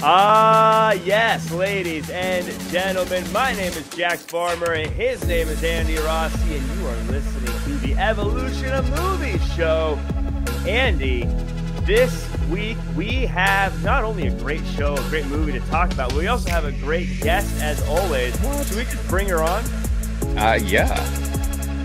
Yes, ladies and gentlemen, my name is Jack Farmer, and his name is Andy Rossi, and you are listening to the Evolution of Movies show. Andy, this week we have not only a great show, a great movie to talk about, but we also have a great guest as always. Should we just bring her on? Yeah.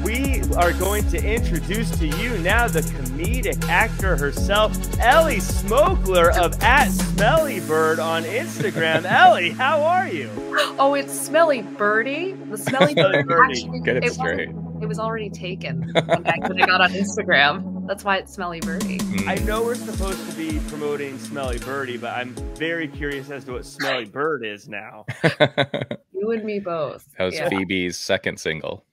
We are going to introduce to you now the comedic actor herself, ELLY SMOKLER of @SmellyBird on Instagram. ELLY, how are you? Oh, it's Smelly Birdie. The Smelly Bird. Actually, Get it straight. It was already taken when I got on Instagram. That's why it's Smelly Birdie. I know we're supposed to be promoting Smelly Birdie, but I'm very curious as to what Smelly Bird is now. You and me both. That was Phoebe's second single.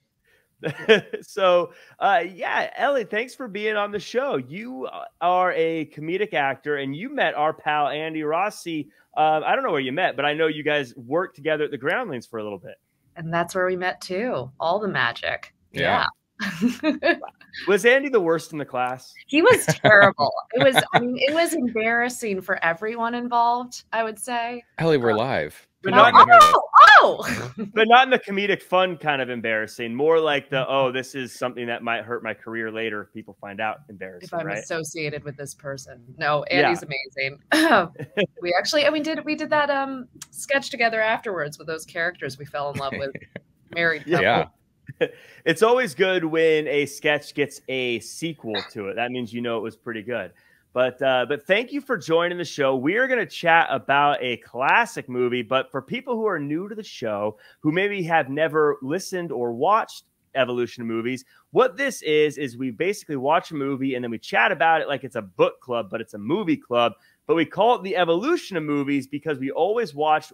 So, yeah, ELLY, thanks for being on the show. You are a comedic actor, and you met our pal Andy Rossi. I don't know where you met, but I know you guys worked together at the Groundlings for a little bit. And that's where we met too. All the magic. Yeah. Was Andy the worst in the class? He was terrible. It was embarrassing for everyone involved, I would say. ELLY, we're live. But not in the comedic fun kind of embarrassing. More like the, this is something that might hurt my career later if people find out embarrassing. If I'm right? associated with this person. No, Andy's amazing. We did that sketch together afterwards with those characters we fell in love with. Married couple. Yeah. It's always good when a sketch gets a sequel to it. That means you know it was pretty good. But thank you for joining the show. We are going to chat about a classic movie, but for people who are new to the show, who maybe have never listened or watched Evolution of Movies, what this is we basically watch a movie and then we chat about it like it's a book club, but it's a movie club. But we call it the Evolution of Movies because we always watch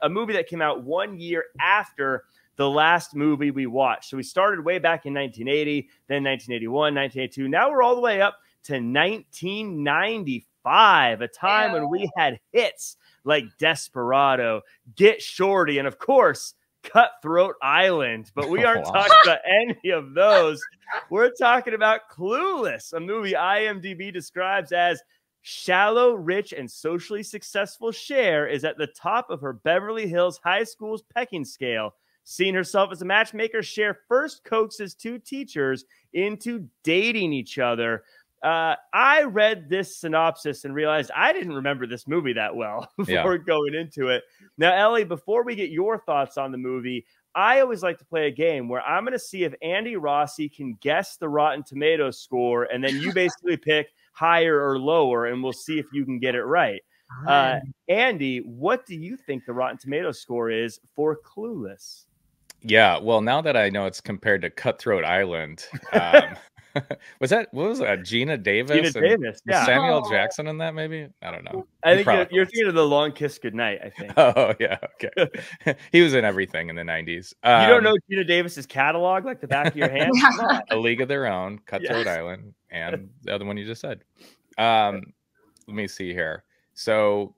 a movie that came out 1 year after the last movie we watched. So we started way back in 1980, then 1981, 1982. Now we're all the way up to 1995, a time when we had hits like Desperado, Get Shorty, and of course, Cutthroat Island. But we aren't talking about any of those. We're talking about Clueless, a movie IMDb describes as shallow, rich, and socially successful Cher is at the top of her Beverly Hills High School's pecking scale. Seeing herself as a matchmaker, Cher first coaxes two teachers into dating each other. I read this synopsis and realized I didn't remember this movie that well before going into it. Now, ELLY, before we get your thoughts on the movie, I always like to play a game where I'm going to see if Andy Rossi can guess the Rotten Tomatoes score, and then you basically pick higher or lower, and we'll see if you can get it right. Andy, what do you think the Rotten Tomatoes score is for Clueless? Yeah, well, now that I know it's compared to Cutthroat Island, what was that? Gina Davis? Davis, yeah. Samuel Jackson in that, maybe? I don't know. I think you're thinking of The Long Kiss Goodnight, I think. Oh, yeah, okay. He was in everything in the 90s. You don't know Gina Davis's catalog like the back of your hand? A League of Their Own, Cutthroat Island, and the other one you just said. Let me see here. So,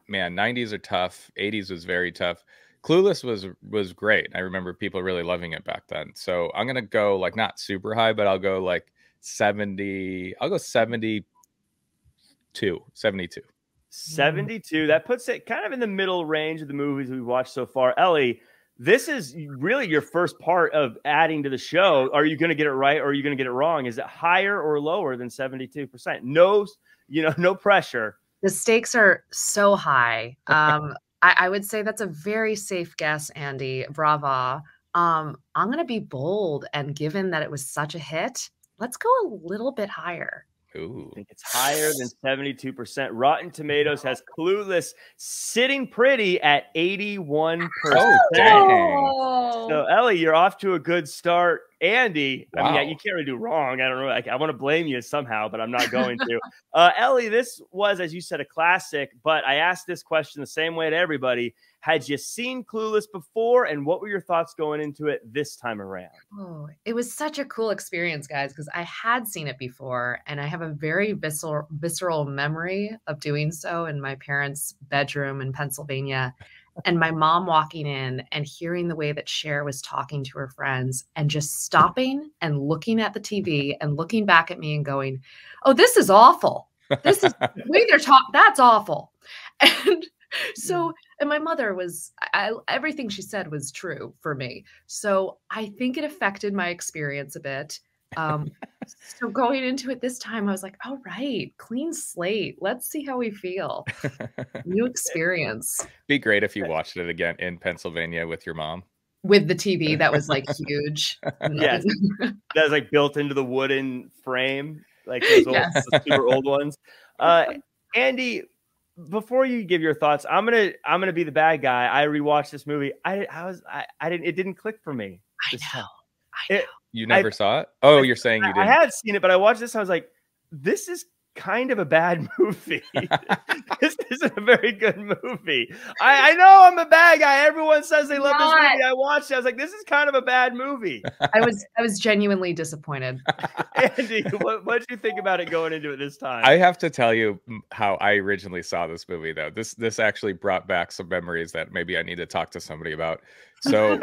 man, 90s are tough. 80s was very tough. Clueless was great. I remember people really loving it back then. So I'm going to go like not super high, but I'll go like 70. I'll go 72. 72. 72. That puts it kind of in the middle range of the movies we've watched so far. ELLY, this is really your first part of adding to the show. Are you going to get it right or are you going to get it wrong? Is it higher or lower than 72%? No, no pressure. The stakes are so high. I would say that's a very safe guess, Andy. Brava. I'm going to be bold, and given that it was such a hit, let's go a little bit higher. Ooh. I think it's higher than 72%. Rotten Tomatoes has Clueless sitting pretty at 81%. Oh, dang. So, ELLY, you're off to a good start. Andy, wow. I mean, you can't really do wrong. I don't know. I want to blame you somehow, but I'm not going to. ELLY, this was, as you said, a classic, but I asked this question the same way to everybody. Had you seen Clueless before, and what were your thoughts going into it this time around? Oh, it was such a cool experience, guys, because I had seen it before, and I have a very visceral memory of doing so in my parents' bedroom in Pennsylvania. And my mom walking in and hearing the way that Cher was talking to her friends and just stopping and looking at the TV and looking back at me and going, "Oh, this is awful. This is the way they're talking. That's awful." And So, and my mother was, everything she said was true for me. So I think it affected my experience a bit. So going into it this time, I was like, all right, clean slate. Let's see how we feel. New experience. Be great if you watched it again in Pennsylvania with your mom. With the TV that was like huge. Yes. That was like built into the wooden frame, like those old, Yes. those super old ones. Andy, before you give your thoughts, I'm gonna be the bad guy. I rewatched this movie. It didn't click for me. I know. You never saw it? Oh, you're saying you didn't. I had seen it, but I watched this. I was like, this is kind of a bad movie. This isn't a very good movie. I know I'm a bad guy. Everyone says they love this movie. I watched it. I was like, this is kind of a bad movie. I was genuinely disappointed. Andy, what did you think about it going into it this time? I have to tell you how I originally saw this movie, though. This actually brought back some memories that maybe I need to talk to somebody about. So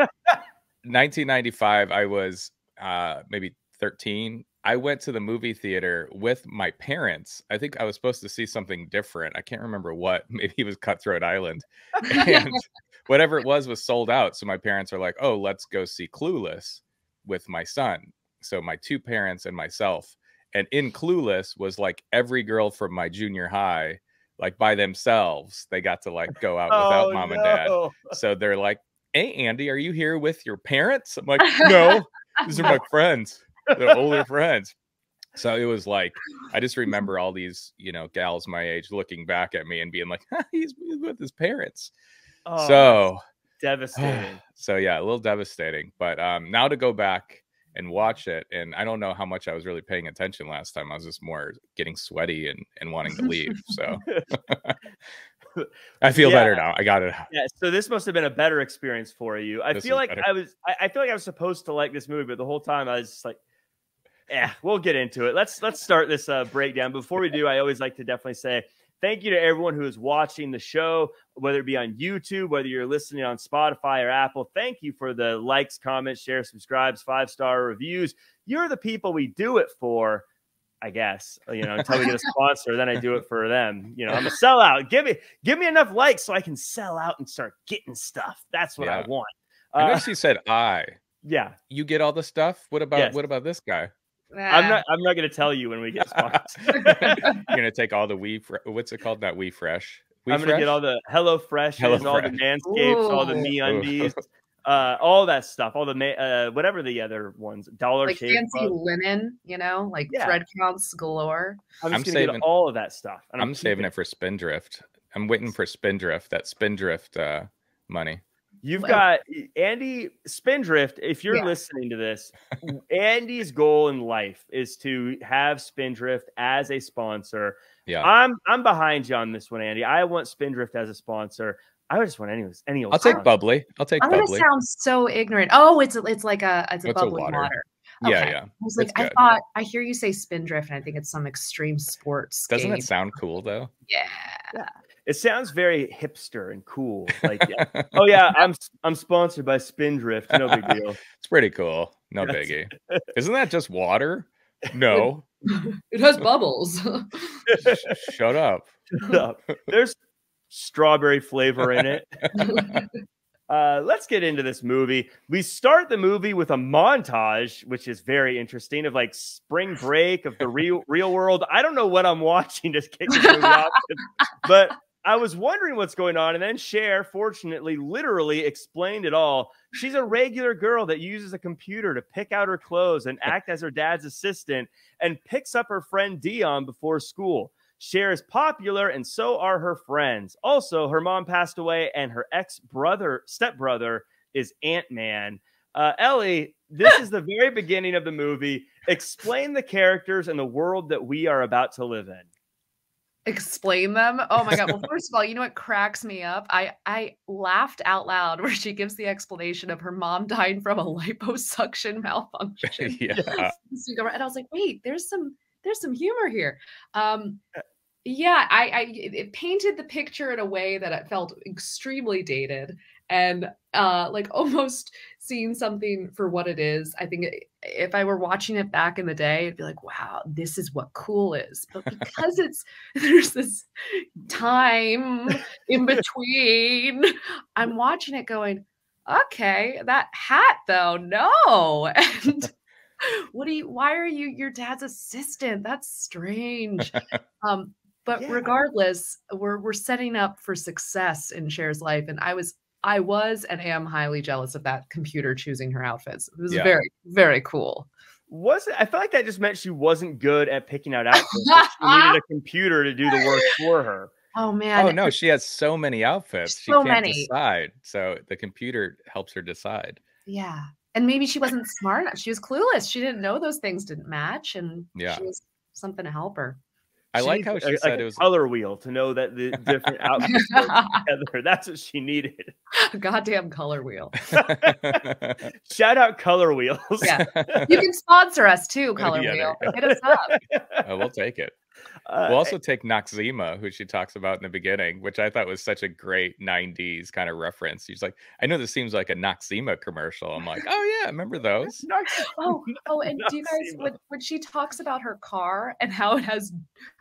1995, I was maybe 13. I went to the movie theater with my parents. I think I was supposed to see something different. I can't remember what. Maybe it was Cutthroat Island. And whatever it was sold out. So my parents are like, oh, let's go see Clueless with my son. So my two parents and myself. And in Clueless was like every girl from my junior high, like by themselves. They got to like go out without mom and dad. So they're like, hey, Andy, are you here with your parents? I'm like, no, these are my friends. They're older friends. So it was like, I just remember all these, gals my age looking back at me and being like, he's with his parents. Oh, so devastating. So yeah, a little devastating. But now to go back and watch it, and I don't know how much I was really paying attention last time. I was just more getting sweaty and wanting to leave. So I feel better now. I got it. Yeah. So this must have been a better experience for you. I feel like I was supposed to like this movie, but the whole time I was just like, we'll get into it. Let's start this breakdown. Before we do, I always like to definitely say thank you to everyone who is watching the show, whether it be on YouTube, whether you're listening on Spotify or Apple. Thank you for the likes, comments, shares, subscribes, 5-star reviews. You're the people we do it for. I guess, until we get a sponsor, then I do it for them. I'm a sellout. Give me enough likes so I can sell out and start getting stuff. That's what I want. I noticed you said Yeah. You get all the stuff. What about this guy? I'm not going to tell you when we get sponsored. You're going to take all the what's it called? That We Fresh. I'm going to get all the Hello Fresh, all the Manscapes, all the MeUndies. All that stuff, all the whatever the other ones, Dollar like Shave fancy Club. Linen, thread counts galore. I'm saving all of that stuff. I'm saving it for Spindrift. I'm waiting for Spindrift, that Spindrift money. You've got Andy Spindrift. If you're listening to this, Andy's goal in life is to have Spindrift as a sponsor. Yeah, I'm behind you on this one, Andy. I want Spindrift as a sponsor. I just want any old. I'll take bubbly. I'm gonna sound so ignorant. Oh, it's like a bubbly water. Okay. Yeah. I was like, I hear you say Spindrift, and I think it's some extreme sports. Doesn't it sound cool though? Yeah. It sounds very hipster and cool. Like, oh yeah, I'm sponsored by Spindrift. No big deal. It's pretty cool. No biggie. Isn't that just water? No. It has bubbles. Shut up. Shut up. There's strawberry flavor in it. Let's get into this movie. We start the movie with a montage, which is very interesting, of like spring break of the real world. I don't know what I'm watching to kick this movie off, but I was wondering what's going on. And then Cher, fortunately, literally explained it all. She's a regular girl that uses a computer to pick out her clothes and act as her dad's assistant, and picks up her friend Dion before school. Cher is popular, and so are her friends. Also, her mom passed away, and her stepbrother is Ant-Man. Ellie, this is the very beginning of the movie. Explain the characters and the world that we are about to live in. Explain them? Oh my God. Well, first of all, you know what cracks me up? I laughed out loud where she gives the explanation of her mom dying from a liposuction malfunction. Yeah. And I was like, wait, there's some humor here. It painted the picture in a way that it felt extremely dated and like almost seeing something for what it is. I think if I were watching it back in the day, I'd be like, wow, this is what cool is. But because there's this time in between, I'm watching it going, okay, that hat though, no. And why are you your dad's assistant? That's strange. But regardless, we're setting up for success in Cher's life. And I was and am highly jealous of that computer choosing her outfits. It was very, very cool. I feel like that just meant she wasn't good at picking out outfits. She needed a computer to do the work for her. Oh man. Oh no, she has so many outfits. She can't decide. So the computer helps her decide. Yeah. And maybe she wasn't smart enough. She was clueless. She didn't know those things didn't match. And she was something to help her. I like how she said like it was a color wheel to know that the different outfits go together. That's what she needed. A goddamn color wheel. Shout out Color Wheels. Yeah. You can sponsor us too, Color Wheel. Hit us up. We'll take it. We'll also take Noxzema, who she talks about in the beginning, which I thought was such a great 90s kind of reference. She's like, I know this seems like a Noxzema commercial. I'm like, oh yeah, remember those? And do you guys, when she talks about her car and how it has,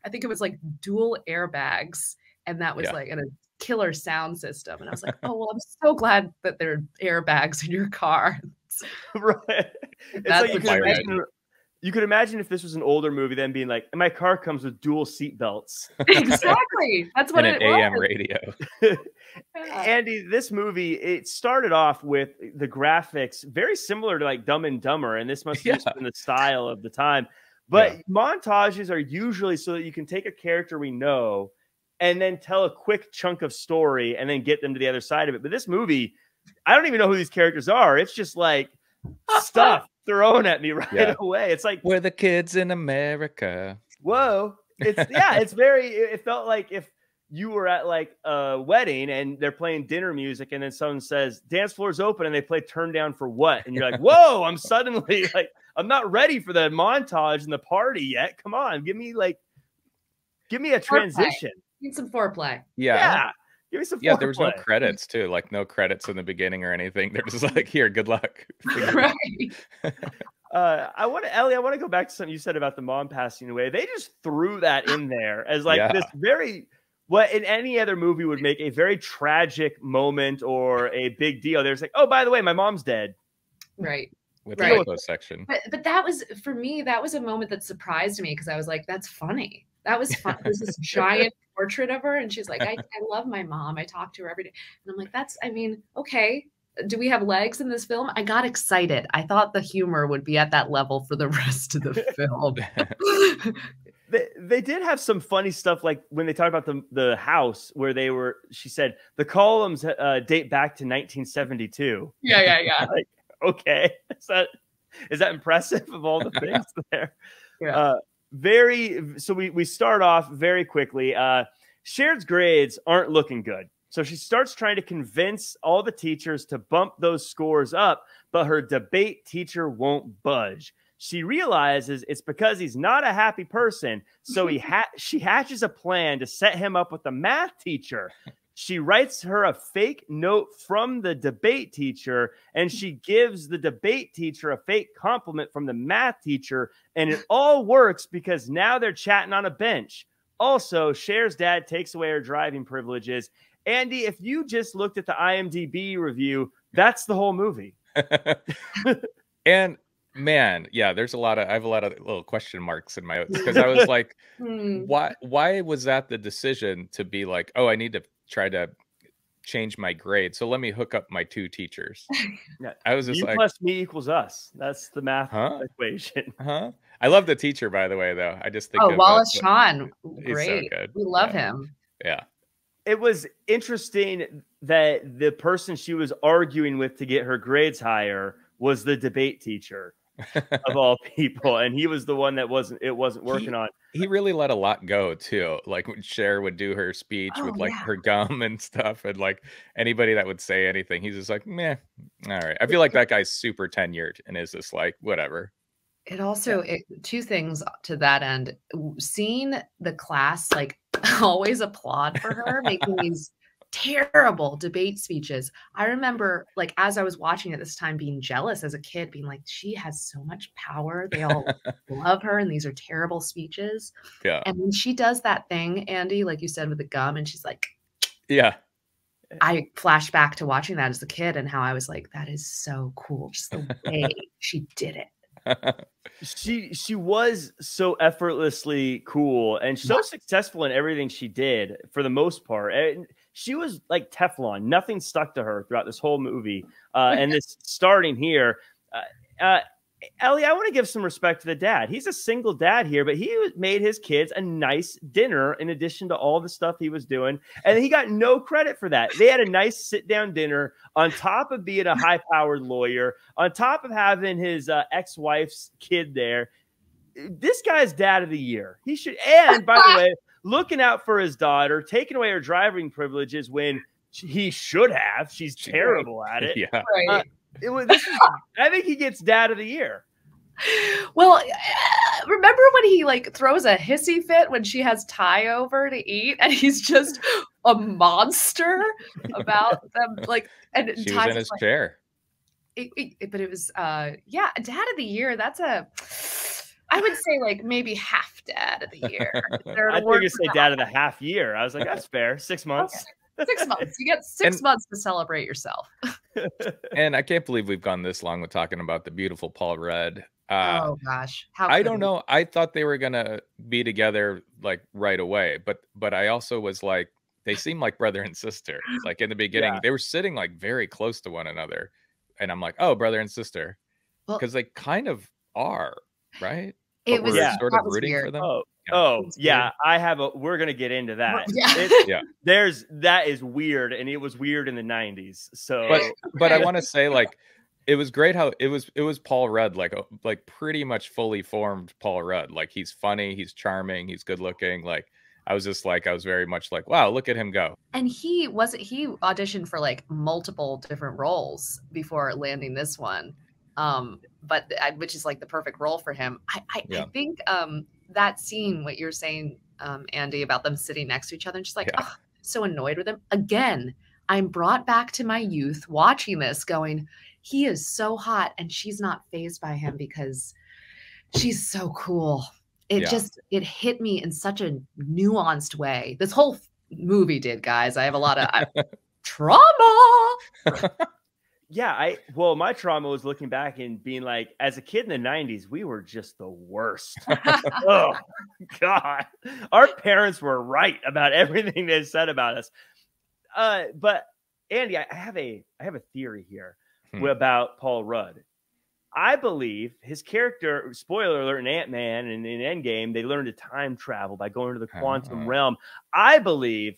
I think it was like dual airbags, and that was like in a killer sound system. And I was like, oh, well, I'm so glad that there are airbags in your car. Right. It's like you could imagine if this was an older movie, then being like, my car comes with dual seat belts. Exactly. That's what and it an was. AM radio. Andy, this movie, it started off with the graphics very similar to like Dumb and Dumber, and this must have just been the style of the time. But montages are usually so that you can take a character we know and then tell a quick chunk of story and then get them to the other side of it. But this movie, I don't even know who these characters are. It's just like stuff thrown at me right away. It's like, we're the kids in America. Whoa. It felt like if you were at like a wedding and they're playing dinner music and then someone says dance floor's open and they play Turn Down for What, and you're like, whoa, I'm suddenly like, I'm not ready for the montage and the party yet. Come on, give me a transition. Need some foreplay. Yeah. Give me some foreplay. There was no credits too, like no credits in the beginning or anything. They're just like, here, good luck. Right. Ellie, I want to go back to something you said about the mom passing away. They just threw that in there as like this what in any other movie would make a very tragic moment or a big deal. There's like, oh, by the way, my mom's dead. Right. With the info section. But that was, for me, that was a moment that surprised me because I was like, that's funny. That was fun. There's this giant portrait of her, and she's like, I love my mom. I talk to her every day. And I'm like, okay. Do we have legs in this film? I got excited. I thought the humor would be at that level for the rest of the film. They did have some funny stuff, like when they talked about the house where she said the columns date back to 1972. Yeah. Like, okay. Is that impressive of all the things there? Yeah. So we start off very quickly. Cher's grades aren't looking good. So she starts trying to convince all the teachers to bump those scores up, but her debate teacher won't budge. She realizes it's because he's not a happy person. So she hatches a plan to set him up with the math teacher. She writes her a fake note from the debate teacher, and she gives the debate teacher a fake compliment from the math teacher. And it all works because now they're chatting on a bench. Also, Cher's dad takes away her driving privileges. Andy, if you just looked at the IMDb review, that's the whole movie. And man, I have a lot of little question marks in my notes because I was like, why was that the decision to be like, oh, I need to try to change my grade, so let me hook up my two teachers? I was just you like, plus me equals us. That's the math equation. I love the teacher, by the way, though. I just think Wallace Shawn, great. So good. We love him. Yeah. It was interesting that the person she was arguing with to get her grades higher was the debate teacher of all people, and he was the one that wasn't working on. He really let a lot go too. Like when Cher would do her speech with like her gum and stuff, and like anybody that would say anything, he's just like, meh, all right. I feel like that guy's super tenured and is just like, whatever. It also, two things to that end, seeing the class like always applaud for her, making these terrible debate speeches. I remember, like, as I was watching it this time, being jealous as a kid, being like, she has so much power. They all love her, and these are terrible speeches. Yeah. And when she does that thing, Andy, like you said, with the gum, and she's like, yeah. I flashed back to watching that as a kid and how I was like, that is so cool. Just the way she did it. She was so effortlessly cool and so successful in everything she did for the most part. And she was like Teflon. Nothing stuck to her throughout this whole movie. And this starting here, Ellie, I want to give some respect to the dad. He's a single dad here, but he made his kids a nice dinner in addition to all the stuff he was doing. And he got no credit for that. They had a nice sit-down dinner on top of being a high-powered lawyer, on top of having his ex-wife's kid there. This guy's dad of the year. He should. And by the way, looking out for his daughter, taking away her driving privileges when he should have. She's terrible at it. Yeah. Right. I think he gets dad of the year. Well, remember when he like throws a hissy fit when she has Ty over to eat, and he's just a monster about them, like, and she Ty's was in his like, chair. But it was yeah, dad of the year. That's I would say like maybe half dad of the year. I think you say dad of the half year. I was like, that's fair. 6 months. Okay. 6 months. You get 6 months to celebrate yourself. And I can't believe we've gone this long with talking about the beautiful Paul Rudd. Oh gosh, I don't know. I thought they were gonna be together like right away, but I also was like, they seem like brother and sister. Like in the beginning, they were sitting like very close to one another, and I'm like, oh, brother and sister, because they kind of are, right? It was sort of rooting for them. We're gonna get into that. That is weird, and it was weird in the 90s. So, but I want to say, like, it was great how it was Paul Rudd, like pretty much fully formed Paul Rudd. Like, he's funny, he's charming, he's good looking. Like, I was very much like, wow, look at him go. And he auditioned for like multiple different roles before landing this one. But which is like the perfect role for him. I think that scene, what you're saying, Andy, about them sitting next to each other and just like, oh, so annoyed with him. Again, I'm brought back to my youth watching this going, he is so hot and she's not fazed by him because she's so cool. It hit me in such a nuanced way. This whole movie did, guys. I have a lot of trauma. My trauma was looking back and being like, as a kid in the 90s, we were just the worst. Oh, God. Our parents were right about everything they said about us. But, Andy, I have a theory here about Paul Rudd. I believe his character, spoiler alert, in Ant-Man and in Endgame, they learned to time travel by going to the quantum realm. I believe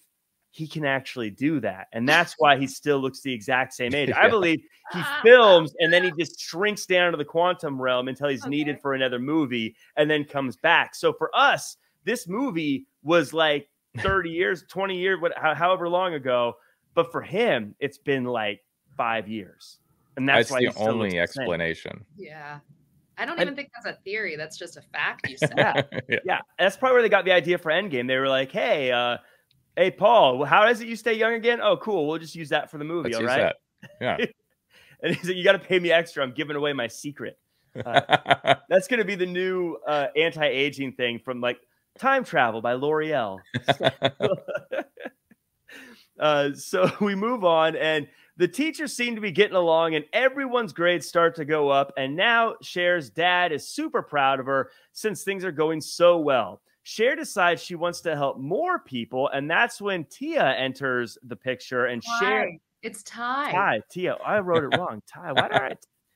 he can actually do that. And that's why he still looks the exact same age. I believe he films and then he just shrinks down to the quantum realm until he's needed for another movie and then comes back. So for us, this movie was like 30 years, 20 years, however long ago. But for him, it's been like 5 years. And that's why the only explanation. Yeah. I don't even think that's a theory. That's just a fact you said. Yeah. That's probably where they got the idea for Endgame. They were like, hey, Paul, how is it you stay young again? Oh, cool. We'll just use that for the movie. All right. Yeah. And he said, you got to pay me extra. I'm giving away my secret. That's going to be the new anti-aging thing from like Time Travel by L'Oreal. So we move on, and the teachers seem to be getting along, and everyone's grades start to go up. And now Cher's dad is super proud of her since things are going so well. Cher decides she wants to help more people, and that's when Tia enters the picture. And Cher, it's Ty. Tia. I wrote it wrong. Ty. Why did I?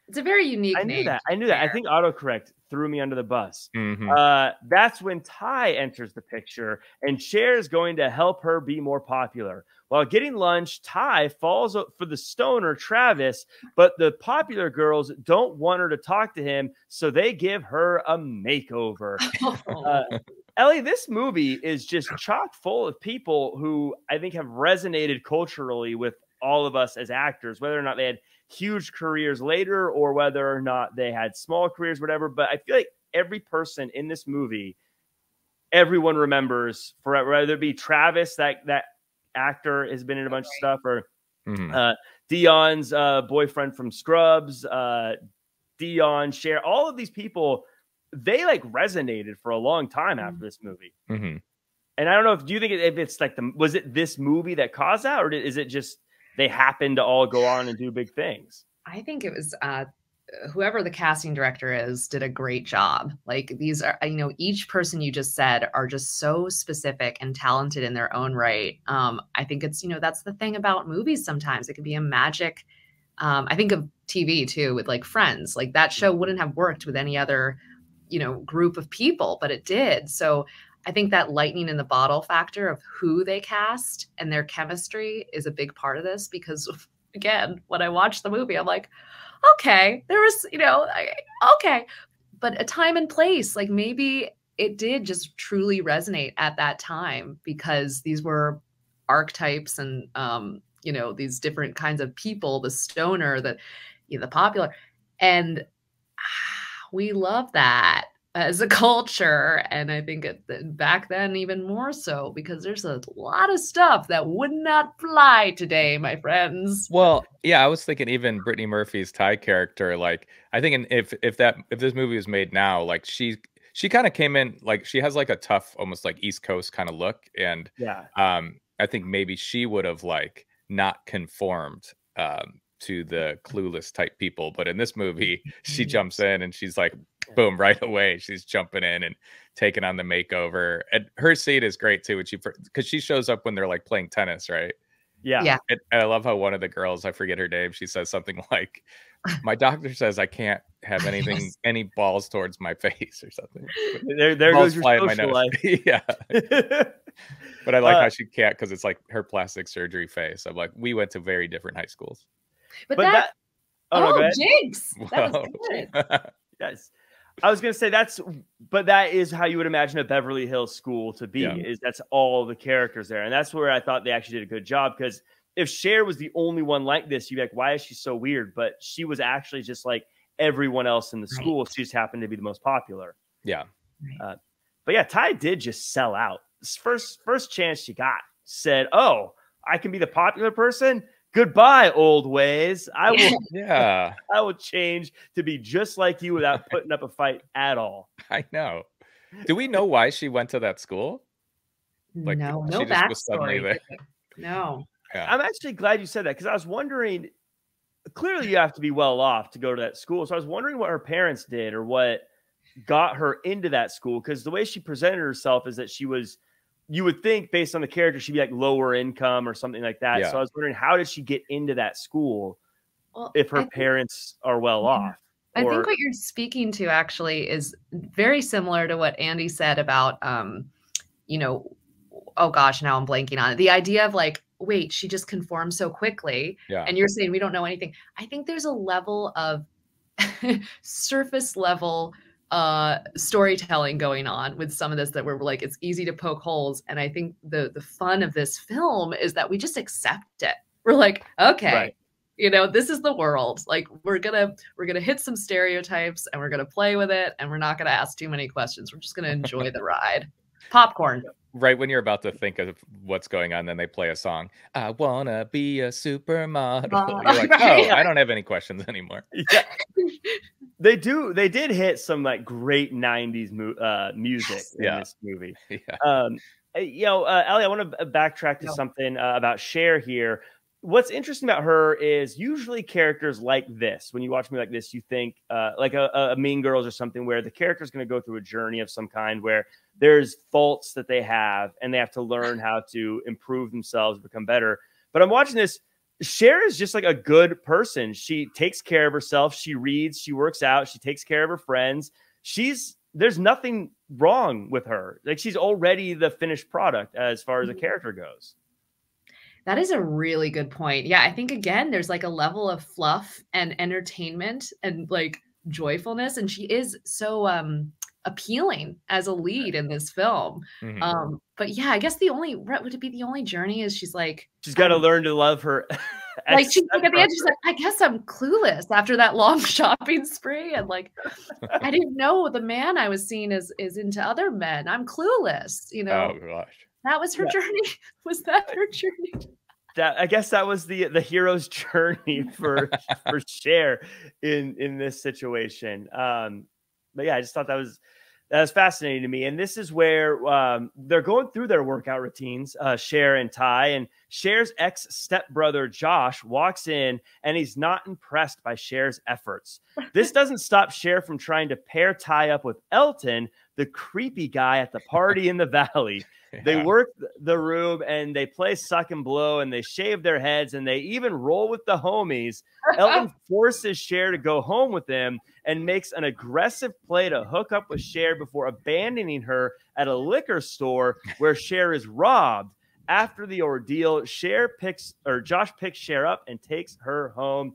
It's a very unique name. I knew that. I think autocorrect threw me under the bus. That's when Ty enters the picture, and Cher is going to help her be more popular. While getting lunch, Ty falls for the stoner, Travis, but the popular girls don't want her to talk to him, so they give her a makeover. Ellie, this movie is just chock full of people who I think have resonated culturally with all of us as actors, whether or not they had huge careers later or whether or not they had small careers, whatever. But I feel like every person in this movie, everyone remembers forever, whether it be Travis, that actor, has been in a bunch of stuff, or Mhm. Dion's boyfriend from Scrubs, Dion, Cher, all of these people, they like resonated for a long time after this movie. Mhm. And I don't know if, do you think if it's like was it this movie that caused that, or is it just they happened to all go on and do big things? I think it was whoever the casting director is did a great job. Like these are, you know, each person you just said are just so specific and talented in their own right. I think it's, you know, that's the thing about movies. Sometimes it can be a magic. I think of TV too, with like Friends, like that show wouldn't have worked with any other, you know, group of people, but it did. So I think that lightning in the bottle factor of who they cast and their chemistry is a big part of this, because again, when I watched the movie, I'm like, okay, there was, you know, okay, but a time and place, like maybe it did just truly resonate at that time because these were archetypes and, you know, these different kinds of people, the stoner, you know, the popular, and we love that as a culture. And I think back then even more so, because there's a lot of stuff that would not fly today, my friends. Well, yeah, I was thinking even Brittany Murphy's Ty character, like I think if this movie was made now, like she kind of came in, like she has like a tough, almost like East Coast kind of look, and I think maybe she would have like not conformed to the Clueless type people, but in this movie, she jumps in and she's like, boom, right away, she's jumping in and taking on the makeover. And her scene is great too, because she shows up when they're like playing tennis, right? Yeah. And I love how one of the girls, I forget her name, she says something like, my doctor says I can't have anything, any balls towards my face or something. There goes your social life. Yeah. But I like how she can't, because it's like her plastic surgery face. I'm like, we went to very different high schools. But that no, go ahead. Jinx. That was good. Yes. I was going to say but that is how you would imagine a Beverly Hills school to be, is that's all the characters there. And that's where I thought they actually did a good job, because if Cher was the only one like this, you'd be like, why is she so weird? But she was actually just like everyone else in the school. She just happened to be the most popular. Yeah. But yeah, Ty did just sell out. First chance she got, said, oh, I can be the popular person. Goodbye, old ways. I will change to be just like you without putting up a fight at all. I know. Do we know why she went to that school? Like, no backstory. There. No. Yeah. I'm actually glad you said that, because I was wondering, clearly you have to be well off to go to that school. So I was wondering what her parents did or what got her into that school, because the way she presented herself is that she was, you would think based on the character, she'd be like lower income or something like that. Yeah. So I was wondering, how did she get into that school if her parents are well off? I think what you're speaking to actually is very similar to what Andy said about, you know, oh gosh, now I'm blanking on it. The idea of like, wait, she just conformed so quickly. Yeah. And you're saying we don't know anything. I think there's a level of surface level storytelling going on with some of this that we're like, it's easy to poke holes. And I think the fun of this film is that we just accept it. We're like, okay, you know, this is the world. Like we're gonna hit some stereotypes and we're gonna play with it, and we're not gonna ask too many questions. We're just gonna enjoy the ride. Popcorn. Right when you're about to think of what's going on, then they play a song. I wanna be a supermodel. You're like, oh, I don't have any questions anymore. Yeah. They did hit some like great 90s music in this movie. Yeah. You know, Ellie, I want to backtrack to something about Cher here. What's interesting about her is usually characters like this, when you watch me like this, you think like a Mean Girls or something, where the character is going to go through a journey of some kind where there's faults that they have and they have to learn how to improve themselves, become better. But I'm watching this. Cher is just like a good person. She takes care of herself. She reads, she works out, she takes care of her friends. There's nothing wrong with her. Like she's already the finished product as far as a character goes. That is a really good point. Yeah, I think again, there's like a level of fluff and entertainment and like joyfulness. And she is so appealing as a lead in this film. Mm-hmm. But yeah, I guess would it be the only journey is she's got to learn to love her. Like she's like at the end, she's like, I guess I'm clueless after that long shopping spree. And like, I didn't know the man I was seeing is into other men. I'm clueless, you know? Oh gosh. That was her journey. Was that her journey? I guess that was the hero's journey for Cher in this situation. But yeah, I just thought that was fascinating to me. And this is where they're going through their workout routines, Cher and Ty. And Cher's ex-stepbrother, Josh, walks in and he's not impressed by Cher's efforts. This doesn't stop Cher from trying to pair Ty up with Elton, the creepy guy at the party in the valley. Yeah. They work the room and they play suck and blow and they shave their heads and they even roll with the homies. Elton forces Cher to go home with him and makes an aggressive play to hook up with Cher before abandoning her at a liquor store where Cher is robbed. After the ordeal, Josh picks Cher up and takes her home.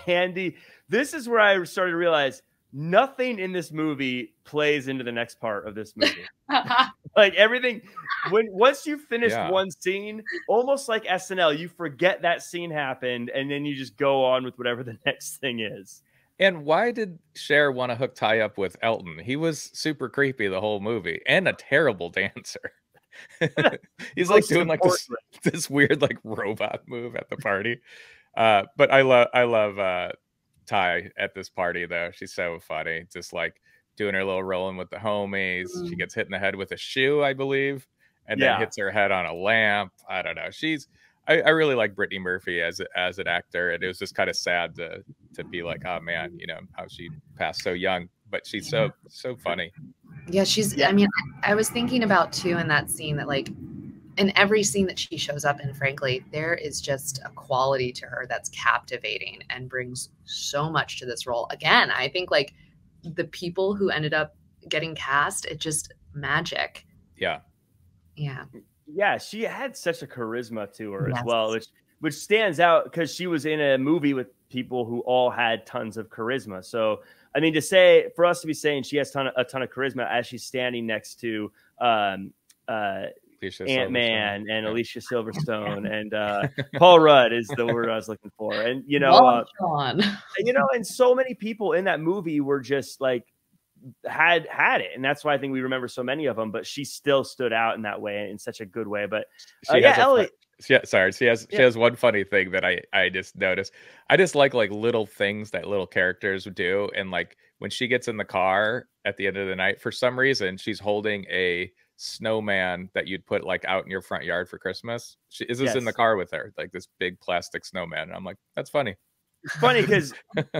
Andy, this is where I started to realize nothing in this movie plays into the next part of this movie. Like everything, once you finish one scene, almost like SNL, you forget that scene happened and then you just go on with whatever the next thing is. And why did Cher want to hook Ty up with Elton? He was super creepy the whole movie and a terrible dancer. He's like doing like this weird like robot move at the party. But I love Ty at this party though. She's so funny, just like doing her little rolling with the homies. She gets hit in the head with a shoe, I believe, and then hits her head on a lamp. I don't know. I really like Brittany Murphy as an actor, and it was just kind of sad to be like, oh man, you know how she passed so young, but she's so funny. Yeah, I mean, I was thinking about too in that scene that like in every scene that she shows up in, frankly, there is just a quality to her that's captivating and brings so much to this role. Again, I think like the people who ended up getting cast, it just magic. Yeah. Yeah, she had such a charisma to her as well, which stands out because she was in a movie with people who all had tons of charisma. So, I mean, for us to be saying she has a ton of charisma as she's standing next to Ant-Man and Alicia Silverstone and Paul Rudd is the word I was looking for. And, and so many people in that movie were just like, had it, and that's why I think we remember so many of them, but she still stood out in that way, in such a good way. But Ellie, she has one funny thing that I just noticed. I just like little things that little characters do, and like when she gets in the car at the end of the night, for some reason she's holding a snowman that you'd put like out in your front yard for Christmas. She is in the car with her, like this big plastic snowman, and I'm like, that's funny. It's funny because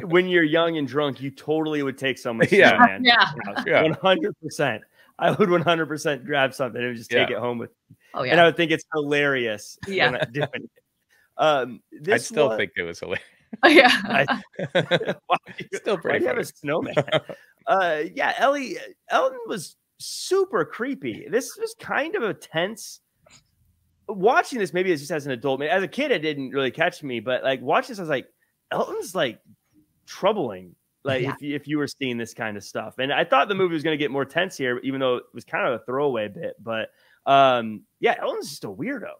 when you're young and drunk, you totally would take someone's snowman. 100%. I would 100% grab something and just take it home with me. Oh, yeah. And I would think it's hilarious. Yeah. Doing it. I still think it was hilarious. Oh, yeah. Still pretty funny. You have a snowman. Elton was super creepy. This was kind of a tense. Watching this, maybe it's just as an adult. As a kid, it didn't really catch me, but like watching this, I was like, Elton's like troubling, like if you were seeing this kind of stuff. And I thought the movie was going to get more tense here, even though it was kind of a throwaway bit. But Elton's just a weirdo.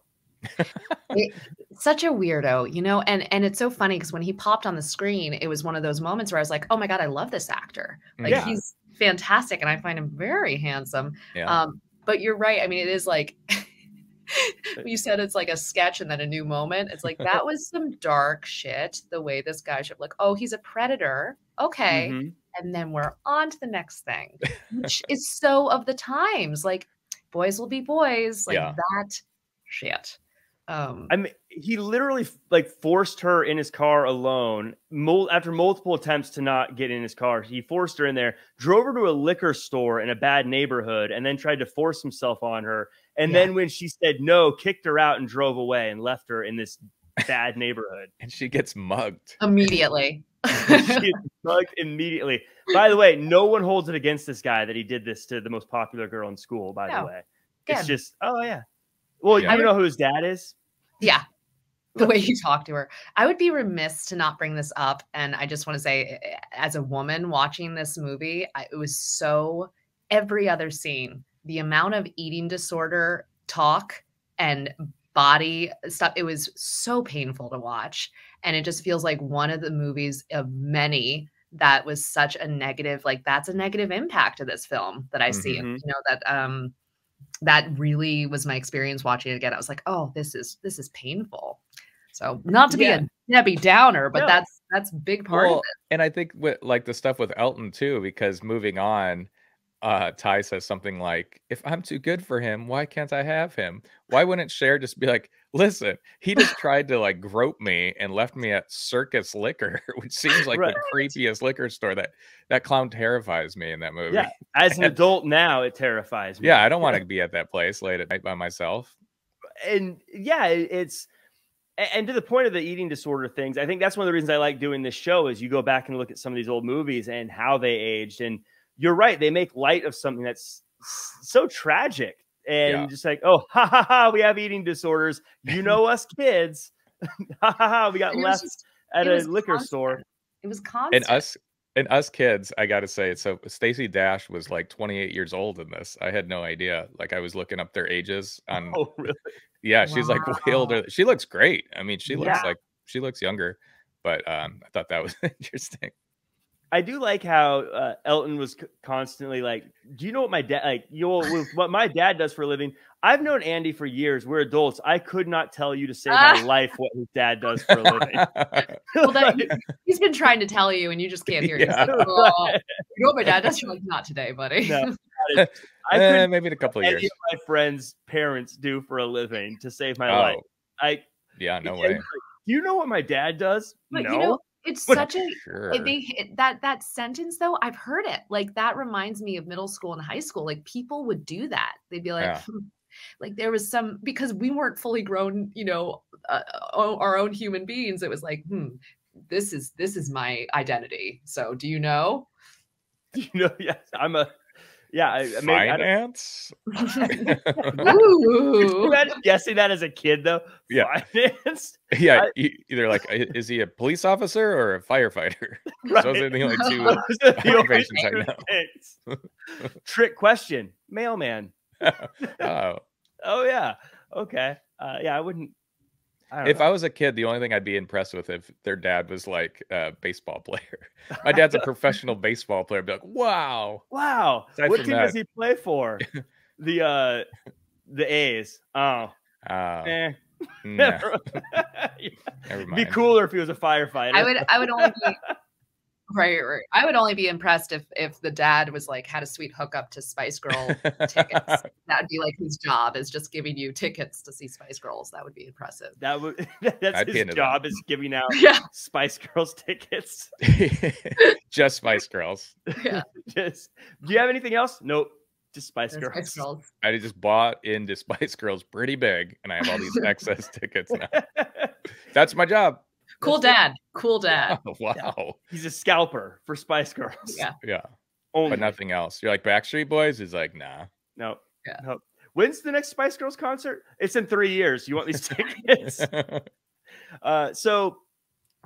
Such a weirdo, and it's so funny because when he popped on the screen, it was one of those moments where I was like, oh my God, I love this actor. Like he's fantastic. And I find him very handsome. Yeah. But you're right. I mean, it is like, you said it's like a sketch and then a new moment. It's like that was some dark shit. The way this guy should like, oh, he's a predator. Okay. And then we're on to the next thing, which is so of the times. Like boys will be boys. Like that shit. I mean, he literally like forced her in his car alone after multiple attempts to not get in his car. He forced her in there, drove her to a liquor store in a bad neighborhood, and then tried to force himself on her. And then when she said no, kicked her out and drove away and left her in this bad neighborhood. And she gets mugged immediately. She gets mugged immediately. By the way, no one holds it against this guy that he did this to the most popular girl in school, by the way. It's just, well, you know who his dad is? Yeah. The way you talk to her. I would be remiss to not bring this up. And I just want to say, as a woman watching this movie, it was so every other scene, the amount of eating disorder talk and body stuff, it was so painful to watch. And it just feels like one of the movies of many that was such a negative, like that's a negative impact of this film that I see, that that really was my experience watching it again. I was like, oh, this is painful. So not to be a Debbie Downer, but that's a big part of it. And I think with like the stuff with Elton too, because moving on, Ty says something like, if I'm too good for him, why can't I have him? Why wouldn't Cher just be like, listen, he just tried to like grope me and left me at Circus Liquor, which seems like the creepiest liquor store. That clown terrifies me in that movie. Yeah, as an adult now, it terrifies me. Yeah, I don't want to be at that place late at night by myself. And yeah, and to the point of the eating disorder things, I think that's one of the reasons I like doing this show is you go back and look at some of these old movies and how they aged. And you're right, they make light of something that's so tragic and just like, oh, ha ha ha, we have eating disorders. You know us kids. Ha ha ha, we got left at a liquor store. It was constant. And us kids, I got to say, so Stacey Dash was like 28 years old in this. I had no idea. Like I was looking up their ages on. Oh, really? Yeah, she's like way older. She looks great. I mean, she looks younger, but I thought that was interesting. I do like how Elton was constantly like, do you know what my dad, like, with what my dad does for a living? I've known Andy for years. We're adults. I could not tell you to save my life what his dad does for a living. Well, he's been trying to tell you, and you just can't hear it. Like, oh, you know what my dad does? You're like, not today, buddy. No, I could maybe in a couple of years. My friends' parents do for a living to save my life. No way. Do you know what my dad does? But, no. You know, it's such that sentence though. I've heard it. Like that reminds me of middle school and high school. Like people would do that. They'd be like, like there was some, because we weren't fully grown, you know, our own human beings. It was like, this is my identity. So do you know? Do you know? Yes, I'm a. Yeah, I finance. Ooh. Imagine guessing that as a kid, though. Yeah, finance. Yeah, either like, is he a police officer or a firefighter? Right. Those are the only two occupations I know. Trick question: mailman. Oh yeah. Okay. Yeah, I wouldn't. If I was a kid, the only thing I'd be impressed with if their dad was like a baseball player. My dad's a professional baseball player. I'd be like, wow. What team does he play for? The A's. Oh. Nah. Never mind. Be cooler if he was a firefighter. I would only be right. I would only be impressed if the dad was like had a sweet hookup to Spice Girl tickets. That'd be like his job is just giving you tickets to see Spice Girls. That would be impressive. That's his job is giving out Spice Girls tickets. Just Spice Girls. Yeah. Do you have anything else? Nope. Just Spice Girls. Spice Girls. I just bought into Spice Girls pretty big, and I have all these excess tickets now. That's my job. Cool dad. Oh, wow. Yeah. He's a scalper for Spice Girls. Yeah. But nothing else. You're like Backstreet Boys? He's like, nah. No. Yeah. No. When's the next Spice Girls concert? It's in 3 years. You want these tickets? So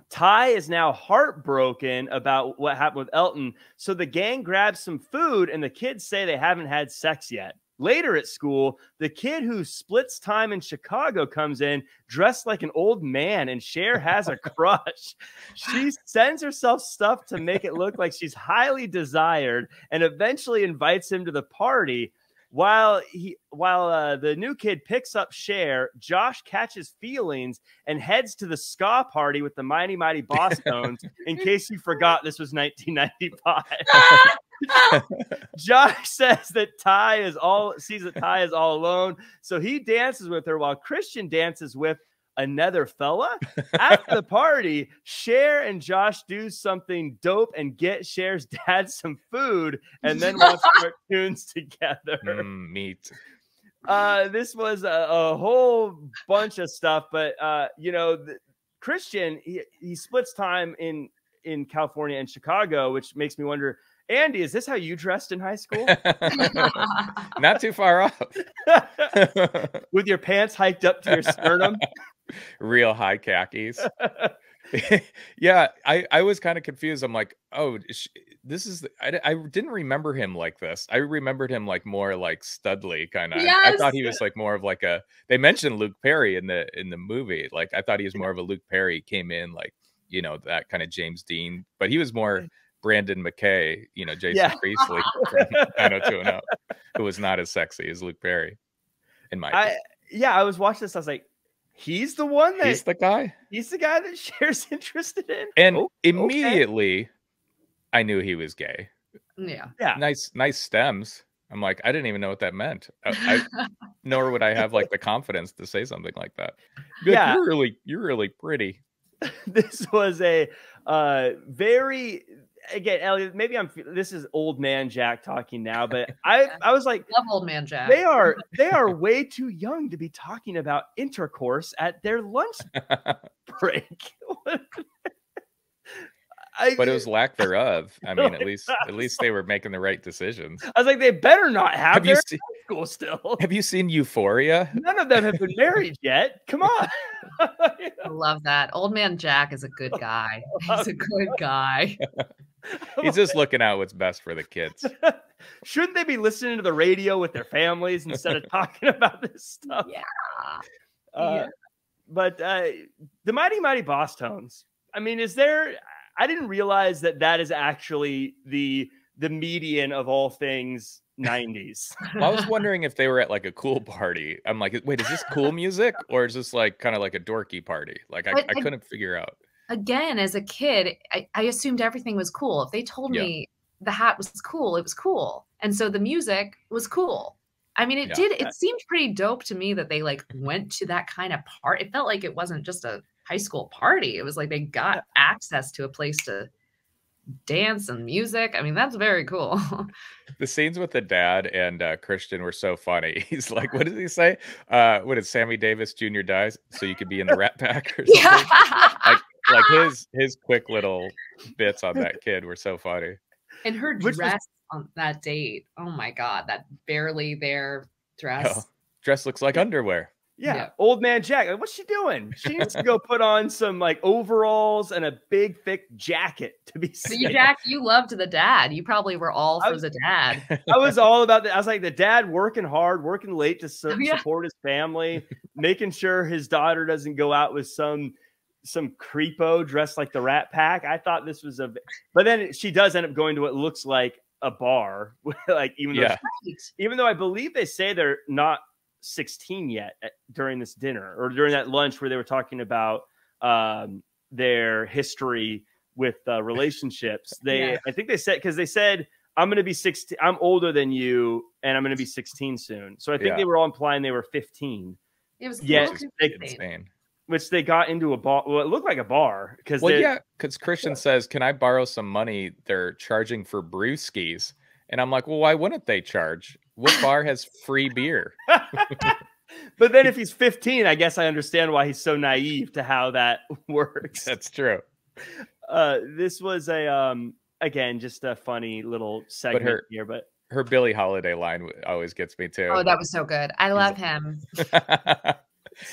Ty is now heartbroken about what happened with Elton. So the gang grabs some food and the kids say they haven't had sex yet. Later at school, the kid who splits time in Chicago comes in dressed like an old man, and Cher has a crush. She sends herself stuff to make it look like she's highly desired and eventually invites him to the party. While the new kid picks up Cher, Josh catches feelings and heads to the ska party with the Mighty Mighty Boss Tones. In case you forgot, this was 1995. Josh says that Ty is all alone, so he dances with her while Christian dances with another fella. After the party, Cher and Josh do something dope and get Cher's dad some food and then watch cartoons together. Meat. This was a whole bunch of stuff, but Christian, he splits time in California and Chicago, which makes me wonder, Andy, is this how you dressed in high school? Not too far off. With your pants hiked up to your sternum? Real high khakis. Yeah, I was kind of confused. I'm like, oh, this is I didn't remember him like this. I remembered him like more like Studley kind of. Yes. I thought he was like more of like a. They mentioned Luke Perry in the movie. Like I thought he was more of a Luke Perry, came in like, that kind of James Dean, but he was more Brandon McKay, Jason Priestley from 90210, who was not as sexy as Luke Perry, in my opinion. I was watching this. I was like, he's the one that he's the guy that Cher's interested in. And immediately I knew he was gay. Yeah. Nice stems. I'm like, I didn't even know what that meant. Nor would I have like the confidence to say something like that. Yeah, you're really pretty. This was a very, again, Ellie, maybe this is old man Jack talking now, but I was like, love old man Jack. They are way too young to be talking about intercourse at their lunch break. But it was lack thereof. I mean, at least they were making the right decisions. I was like, they better not have their high school still. Have you seen Euphoria? None of them have been married yet. Come on. I love that. Old man Jack is a good guy. He's a good guy. He's just looking out what's best for the kids. Shouldn't they be listening to the radio with their families instead of talking about this stuff? Yeah. But the Mighty Mighty Boss Tones. I mean, I didn't realize that is actually the median of all things 90s. Well, I was wondering if they were at like a cool party. I'm like, wait, is this cool music or is this like kind of like a dorky party? Like I couldn't figure out. Again, as a kid, I assumed everything was cool. If they told me the hat was cool, it was cool. And so the music was cool. I mean, it seemed pretty dope to me that they like went to that kind of part. It felt like it wasn't just a high school party. It was like they got access to a place to dance and music. I mean, that's very cool. The scenes with the dad and Christian were so funny. He's like, what did he say? What did Sammy Davis Jr. dies so you could be in the Rat Pack or something? Like his quick little bits on that kid were so funny. And her dress on that date, oh my God, that barely there dress. Oh, dress looks like underwear. Yeah. Old man Jack. Like, what's she doing? She needs to go put on some like overalls and a big thick jacket to be safe. So Jack, you loved the dad. You probably were all for the dad. I was all about that. I was like, the dad working hard, working late to support his family, making sure his daughter doesn't go out with some creepo dressed like the Rat Pack. I thought this was but then she does end up going to what looks like a bar. Like even though I believe they say they're not 16 yet during this dinner or during that lunch where they were talking about their history with relationships. I think they said, because they said, I'm going to be 16. I'm older than you and I'm going to be 16 soon. So I think they were all implying they were 15. It was insane. Which they got into a bar. Well, it looked like a bar. Because Christian says, can I borrow some money? They're charging for brewskis. And I'm like, well, why wouldn't they charge? What bar has free beer? But then if he's 15, I guess I understand why he's so naive to how that works. That's true. This was again, just a funny little segment here. But her Billie Holiday line always gets me too. Oh, that was so good. I love him.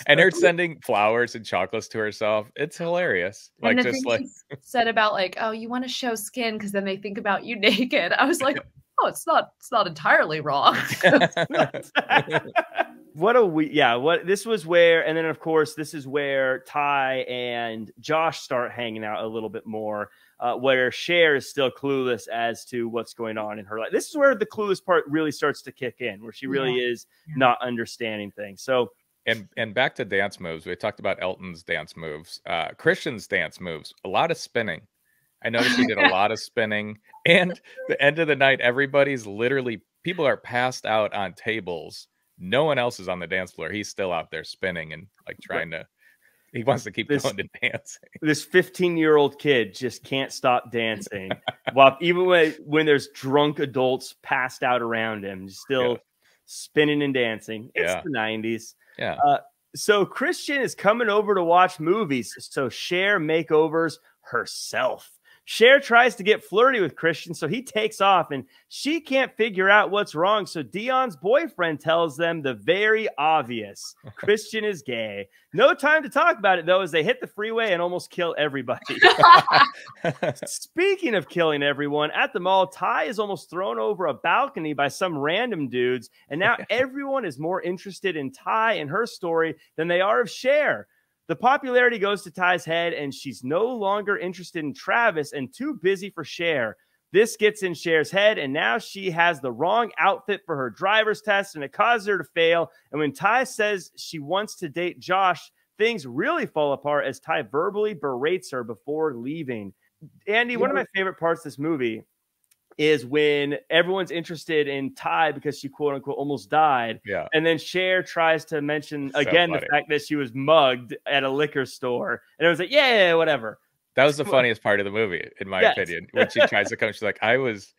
And her sending flowers and chocolates to herself. It's hilarious. Like, and just like said about like, oh, you want to show skin because then they think about you naked. I was like, oh, it's not entirely wrong. This was where, and then of course, this is where Ty and Josh start hanging out a little bit more, where Cher is still clueless as to what's going on in her life. This is where the clueless part really starts to kick in, where she really is not understanding things. So, and back to dance moves. We talked about Elton's dance moves, Christian's dance moves, a lot of spinning. I noticed he did a lot of spinning. And the end of the night, people are passed out on tables. No one else is on the dance floor. He's still out there spinning and like he wants to keep going to dancing. This 15-year-old kid just can't stop dancing. Even when there's drunk adults passed out around him, still spinning and dancing. It's the 90s. Yeah. So Christian is coming over to watch movies. So Cher makeovers herself. Cher tries to get flirty with Christian, so he takes off, and she can't figure out what's wrong. So Dion's boyfriend tells them the very obvious. Christian is gay. No time to talk about it, though, as they hit the freeway and almost kill everybody. Speaking of killing everyone, at the mall, Ty is almost thrown over a balcony by some random dudes, and now everyone is more interested in Ty and her story than they are of Cher. The popularity goes to Ty's head, and she's no longer interested in Travis and too busy for Cher. This gets in Cher's head, and now she has the wrong outfit for her driver's test, and it causes her to fail. And when Ty says she wants to date Josh, things really fall apart as Ty verbally berates her before leaving. Andy, one of my favorite parts of this movie is when everyone's interested in Ty because she quote unquote almost died. Yeah. And then Cher tries to mention again the fact that she was mugged at a liquor store. And it was like, yeah, whatever. That was the funniest part of the movie, in my opinion. When she tries to come, she's like, I was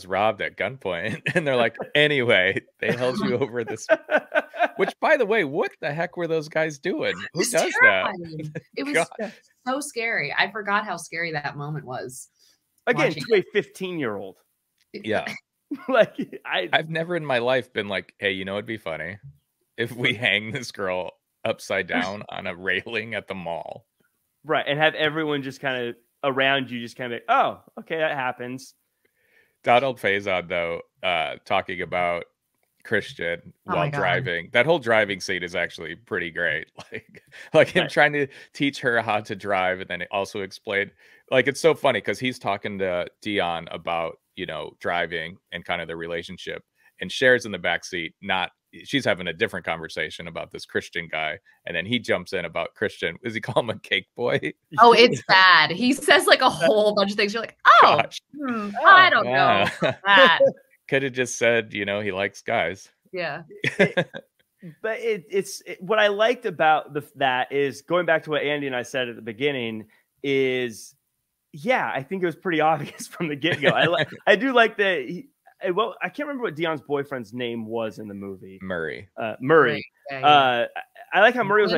robbed at gunpoint. And they're like, anyway, they held you over this. Which, by the way, what the heck were those guys doing? Who does terrifying. that? It was so scary. I forgot how scary that moment was. Again, to a 15-year-old. Yeah. Like I've never in my life been like, hey, you know it'd be funny if we hang this girl upside down on a railing at the mall. Right. And have everyone just kind of around you just kind of like, oh, okay, that happens. Donald Faison, though, talking about Christian while driving. That whole driving scene is actually pretty great. Like him trying to teach her how to drive, and then it also explained, like, it's so funny because he's talking to Dion about, you know, driving and kind of the relationship, and Cher's in the back seat, she's having a different conversation about this Christian guy, and then he jumps in about Christian. Does he call him a cake boy? Oh, it's bad. He says like a whole bunch of things. You're like, I don't know that. Could have just said, you know, he likes guys. Yeah. But it's what I liked about that is going back to what Andy and I said at the beginning is, yeah, I think it was pretty obvious from the get-go. I do like that. Well, I can't remember what Dion's boyfriend's name was in the movie. Murray. Murray. I like how Murray was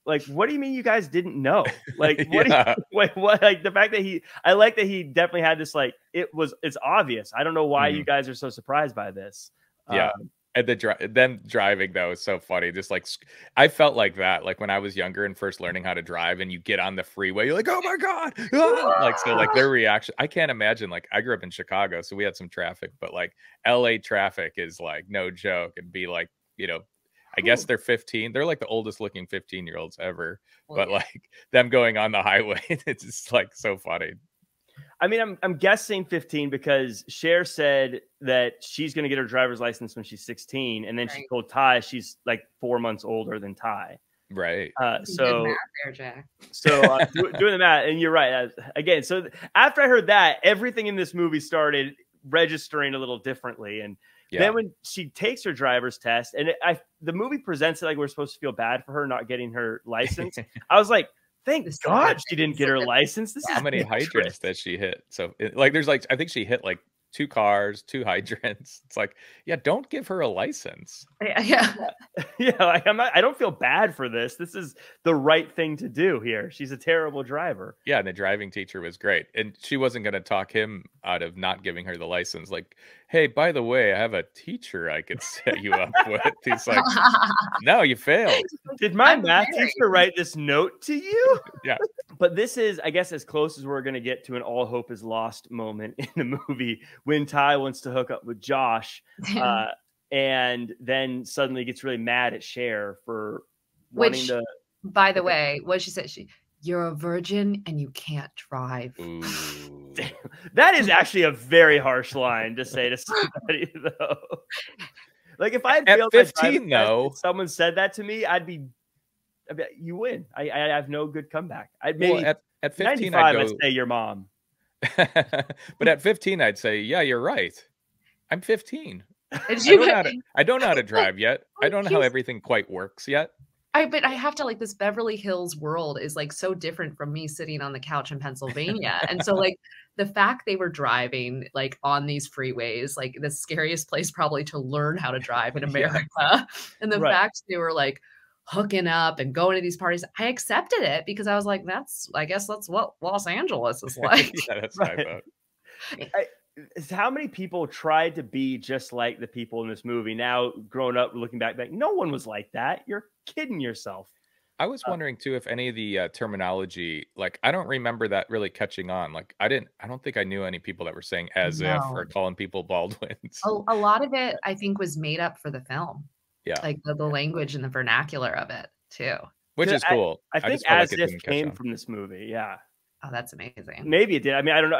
like, what do you mean you guys didn't know? Like, what? Like the fact that I like that he definitely had this, like, it's obvious. I don't know why you guys are so surprised by this. Yeah. And them driving, though, is so funny. Just like, I felt like that, like when I was younger and first learning how to drive, and you get on the freeway, you're like, oh my God. Like, so like their reaction, I can't imagine. Like, I grew up in Chicago, so we had some traffic, but like LA traffic is like no joke. And be like, you know, I guess they're 15. They're like the oldest looking 15-year-olds ever. But like them going on the highway, it's just like so funny. I mean, I'm guessing 15 because Cher said that she's going to get her driver's license when she's 16. And then she told Ty she's like 4 months older than Ty. Right. So, math there, Jack. So doing the math, and you're right. Again, so after I heard that, everything in this movie started registering a little differently. And then when she takes her driver's test, and the movie presents it like we're supposed to feel bad for her not getting her license. I was like, thank God she didn't get her license. This is how many hydrants that she hit. So like, there's like, I think she hit like 2 cars, 2 hydrants. It's like, yeah, don't give her a license. Yeah. Like I don't feel bad for this. This is the right thing to do here. She's a terrible driver. Yeah. And the driving teacher was great. And she wasn't going to talk him out of not giving her the license. Like, hey, by the way, I have a teacher I could set you up with. He's like, no, you failed. Did my math teacher write this note to you? Yeah. But this is, I guess, as close as we're going to get to an all hope is lost moment in the movie when Ty wants to hook up with Josh and then suddenly gets really mad at Cher for wanting to. By the way, what she said, you're a virgin and you can't drive. Damn. That is actually a very harsh line to say to somebody, though. Like if I had failed 15, though, if someone said that to me, I'd be, you win. I have no good comeback. I'd maybe at 15, I'd say your mom. But at 15, I'd say, yeah, you're right. I'm 15. I don't know how to drive yet. I don't know how everything quite works yet. But I have to, like, this Beverly Hills world is like so different from me sitting on the couch in Pennsylvania. And so like the fact they were driving like on these freeways, like the scariest place probably to learn how to drive in America. And the fact they were like hooking up and going to these parties, I accepted it because I was like, I guess that's what Los Angeles is like. Yeah, that's my vote. How many people tried to be just like the people in this movie? Now, growing up, looking back, no one was like that. You're kidding yourself. I was wondering too if any of the terminology, like I don't remember that really catching on. Like I don't think I knew any people that were saying as if or calling people Baldwins. A lot of it, I think, was made up for the film. Yeah, like the language and the vernacular of it too, which is cool. I think as if came from this movie. Yeah. Oh, that's amazing. Maybe it did. I mean, I don't know.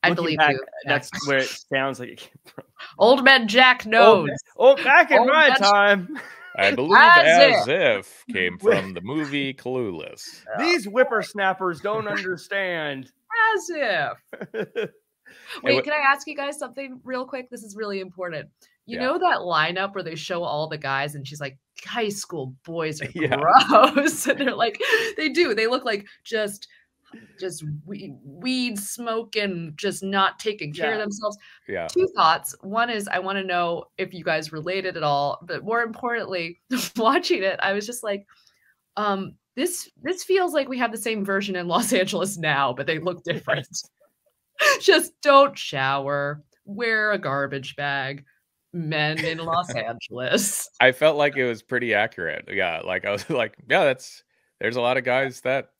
I Looking believe back, you. that's where it sounds like it came from. Old man Jack knows. Back in Old my man- time. I believe as if came from the movie Clueless. These whippersnappers don't understand. As if. Wait, can I ask you guys something real quick? This is really important. You know that lineup where they show all the guys and she's like, high school boys are gross. And they're like, they look like just weed smoking, just not taking care of themselves. Yeah. 2 thoughts. One is I want to know if you guys related at all, but more importantly, watching it, I was just like, this feels like we have the same version in Los Angeles now, but they look different. Just don't shower, wear a garbage bag. Men in Los Angeles. I felt like it was pretty accurate. Yeah, like I was like, yeah, there's a lot of guys that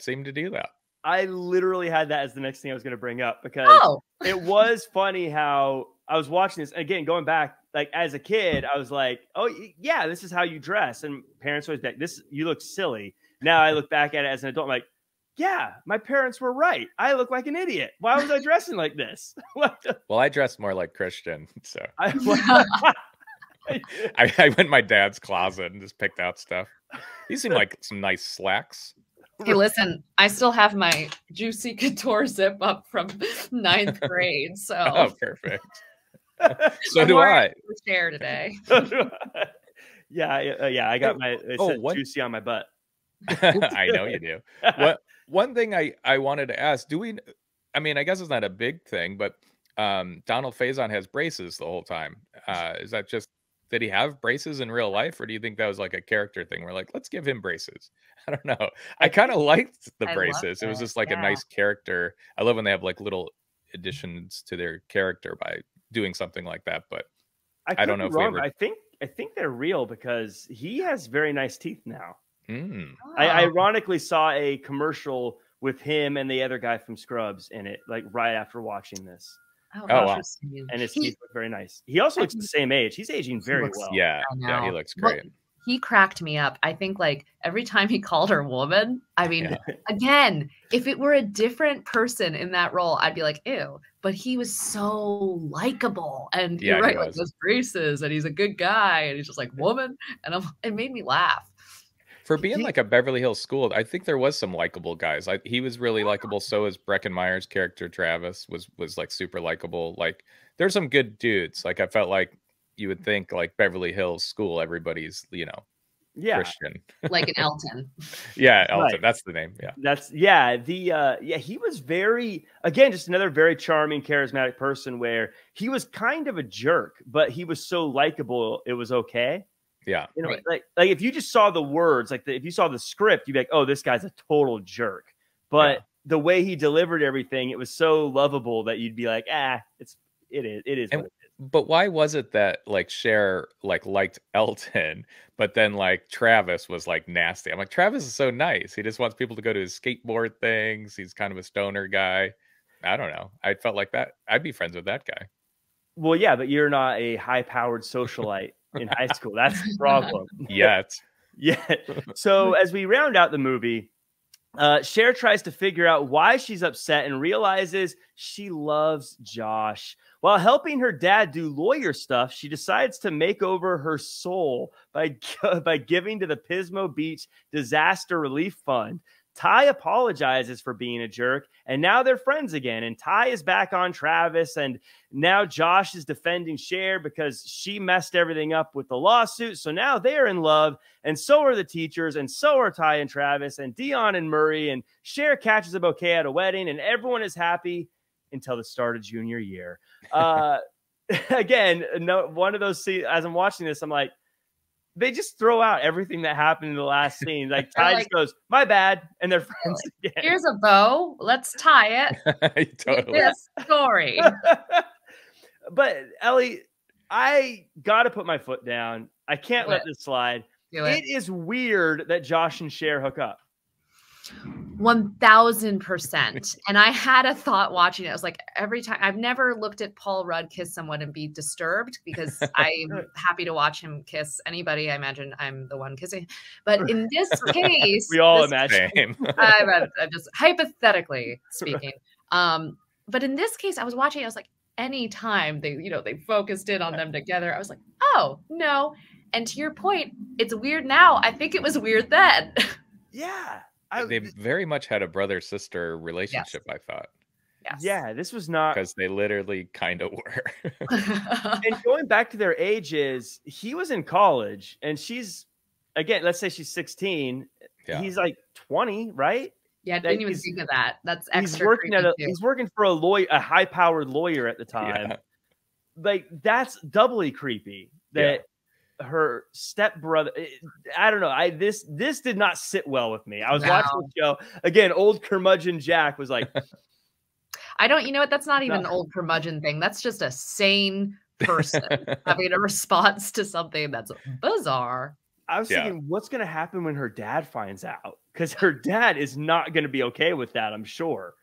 seem to do that. I literally had that as the next thing I was going to bring up because it was funny how I was watching this. Again, going back, like as a kid, I was like, oh yeah, this is how you dress. And parents always like, you look silly. Now I look back at it as an adult, I'm like, yeah, my parents were right. I look like an idiot. Why was I dressing like this? Well, I dress more like Christian, so I went in my dad's closet and just picked out stuff. These seem like some nice slacks. Hey, listen, I still have my Juicy Couture zip up from 9th grade. So perfect. So do I. Share today. Yeah, I got it says Juicy on my butt. I know you do. One thing I wanted to ask, I mean, I guess it's not a big thing, but Donald Faison has braces the whole time. Is that just, did he have braces in real life, or do you think that was like a character thing? We're like, let's give him braces. I don't know. I kind of liked the braces. It was just like a nice character. I love when they have like little additions to their character by doing something like that. But I don't know if we ever... I think they're real because he has very nice teeth now. I ironically saw a commercial with him and the other guy from Scrubs in it, like right after watching this. Oh wow. And his teeth look very nice. He also looks the same age. He's aging very well. Yeah, he looks great. He cracked me up. I think like every time he called her woman, I mean, again, if it were a different person in that role, I'd be like, ew. But he was so likable, and you're right, like those braces, and he's a good guy, and he's just like woman, and it made me laugh. For being like a Beverly Hills School, I think there was some likable guys. He was really likable. So is Breckin Meyer's character, Travis, was like super likable. Like there's some good dudes. Like I felt like you would think like Beverly Hills School, everybody's, Christian. Like an Elton. Yeah, Elton. Right. That's the name. Yeah. He was just another very charming, charismatic person where he was kind of a jerk, but he was so likable, it was okay. Yeah. Like if you just saw the words, if you saw the script, you'd be like, oh, this guy's a total jerk. But the way he delivered everything, it was so lovable that you'd be like, it is what it is. But why was it that like Cher liked Elton, but then like Travis was like nasty? I'm like, Travis is so nice. He just wants people to go to his skateboard things. He's kind of a stoner guy. I don't know. I felt like that. I'd be friends with that guy. Well, yeah, but you're not a high-powered socialite in high school. That's the problem. Yet. So as we round out the movie, Cher tries to figure out why she's upset and realizes she loves Josh. While helping her dad do lawyer stuff, she decides to make over her soul by giving to the Pismo Beach Disaster Relief Fund. Ty apologizes for being a jerk, and now they're friends again. And Ty is back on Travis, and now Josh is defending Cher because she messed everything up with the lawsuit. So now they're in love, and so are the teachers, and so are Ty and Travis, and Dion and Murray, and Cher catches a bouquet at a wedding, and everyone is happy until the start of junior year. Again, one of those scenes, as I'm watching this, I'm like, they just throw out everything that happened in the last scene. Like Ty just goes, my bad. And they're friends again. Here's a bow. Let's tie it. Totally. This story. But Ellie, I got to put my foot down. I can't let this slide. It is weird that Josh and Cher hook up. 1000%. And I had a thought watching it. I was like, every time, I've never looked at Paul Rudd kiss someone and be disturbed because I'm happy to watch him kiss anybody. I imagine I'm the one kissing. But in this case, we all imagine. I'm just hypothetically speaking. but in this case, I was watching, I was like, anytime they, they focused in on them together, I was like, oh, no. And to your point, it's weird now. I think it was weird then. Yeah. They very much had a brother-sister relationship, Yes. I thought. Yes. Yeah, this was not, because they literally kind of were. and going back to their ages, he was in college and she's, again, let's say she's 16. Yeah. He's like 20, right? Yeah, I didn't even think of that. That's extra. He's working for a high-powered lawyer at the time. Yeah. Like, that's doubly creepy that her stepbrother, I don't know. This did not sit well with me. I was watching the show again. Old curmudgeon Jack was like, I don't, you know what? That's not even an old curmudgeon thing. That's just a sane person having a response to something that's bizarre. I was thinking, what's going to happen when her dad finds out? Because her dad is not going to be okay with that, I'm sure.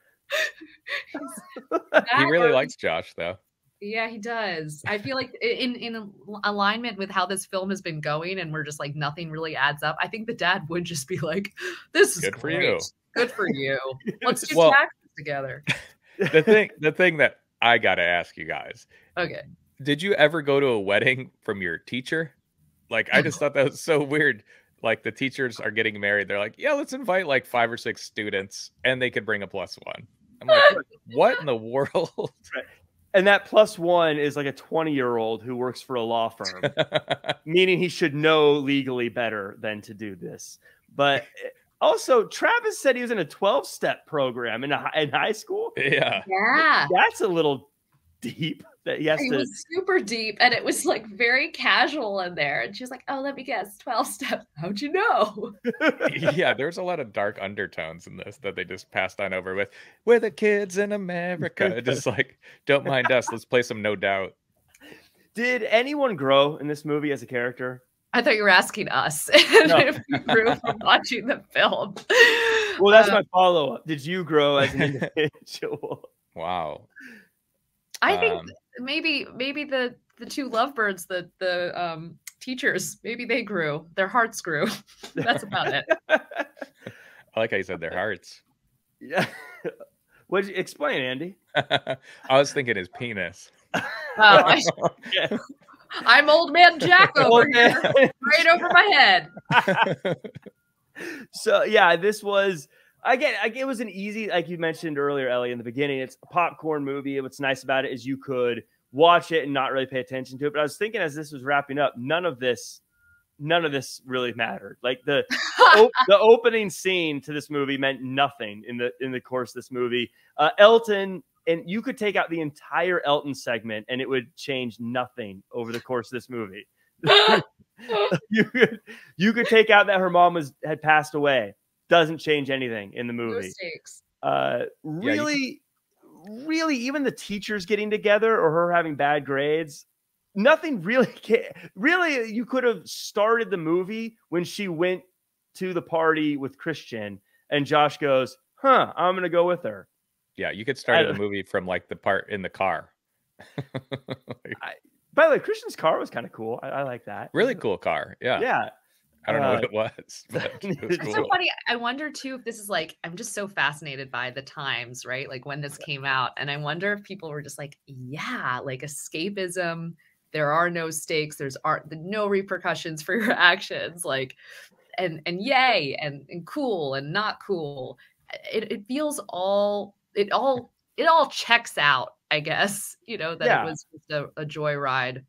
He really likes Josh, though. Yeah, he does. I feel like in alignment with how this film has been going, and we're just like, nothing really adds up. I think the dad would just be like, this is good for you. Good for you. Let's do taxes together. The thing that I got to ask you guys. Okay. Did you ever go to a wedding from your teacher? Like, I just thought that was so weird. Like, the teachers are getting married. They're like, yeah, let's invite like 5 or 6 students and they could bring a +1. I'm like, what in the world? Right. And that +1 is like a 20-year-old who works for a law firm, meaning he should know legally better than to do this. But also, Travis said he was in a 12-step program in high school. Yeah. Yeah. That's a little deep. That he has it was super deep, and it was like very casual in there. And she was like, oh, let me guess, 12 steps. How'd you know? Yeah, there's a lot of dark undertones in this that they just passed on over with. We're the kids in America. Just like, don't mind us. Let's play some No Doubt. Did anyone grow in this movie as a character? I thought you were asking us No. if we grew from watching the film. Well, that's my follow-up. Did you grow as an individual? Wow. I think maybe the 2 lovebirds, the teachers, maybe they grew. Their hearts grew. That's about it. I like how you said their hearts. Yeah. What'd you explain, Andy? I was thinking his penis. I'm old man Jack over here, right over my head. So yeah, this was again. It was an easy, like you mentioned earlier, Ellie, in the beginning. It's a popcorn movie. What's nice about it is you could watch it and not really pay attention to it. But I was thinking as this was wrapping up, none of this really mattered. Like the opening scene to this movie meant nothing in the course of this movie. Elton. And you could take out the entire Elton segment and it would change nothing over the course of this movie. you could take out that her mom had passed away. Doesn't change anything in the movie. Mistakes. Really, even the teachers getting together or her having bad grades, nothing really. Really, you could have started the movie when she went to the party with Christian and Josh goes, I'm going to go with her. Yeah, you could start the movie from like the part in the car. By the way, Christian's car was kind of cool. I like that. Really cool car. Yeah. Yeah. I don't know what it was. But it was It's cool. so funny. I wonder too if this is like, I'm just so fascinated by the times, right? Like when this came out. And I wonder if people were just like, yeah, like escapism. There are no stakes. There's no repercussions for your actions. Like, and yay, and cool and not cool. It feels it all checks out, I guess, that it was just a joyride.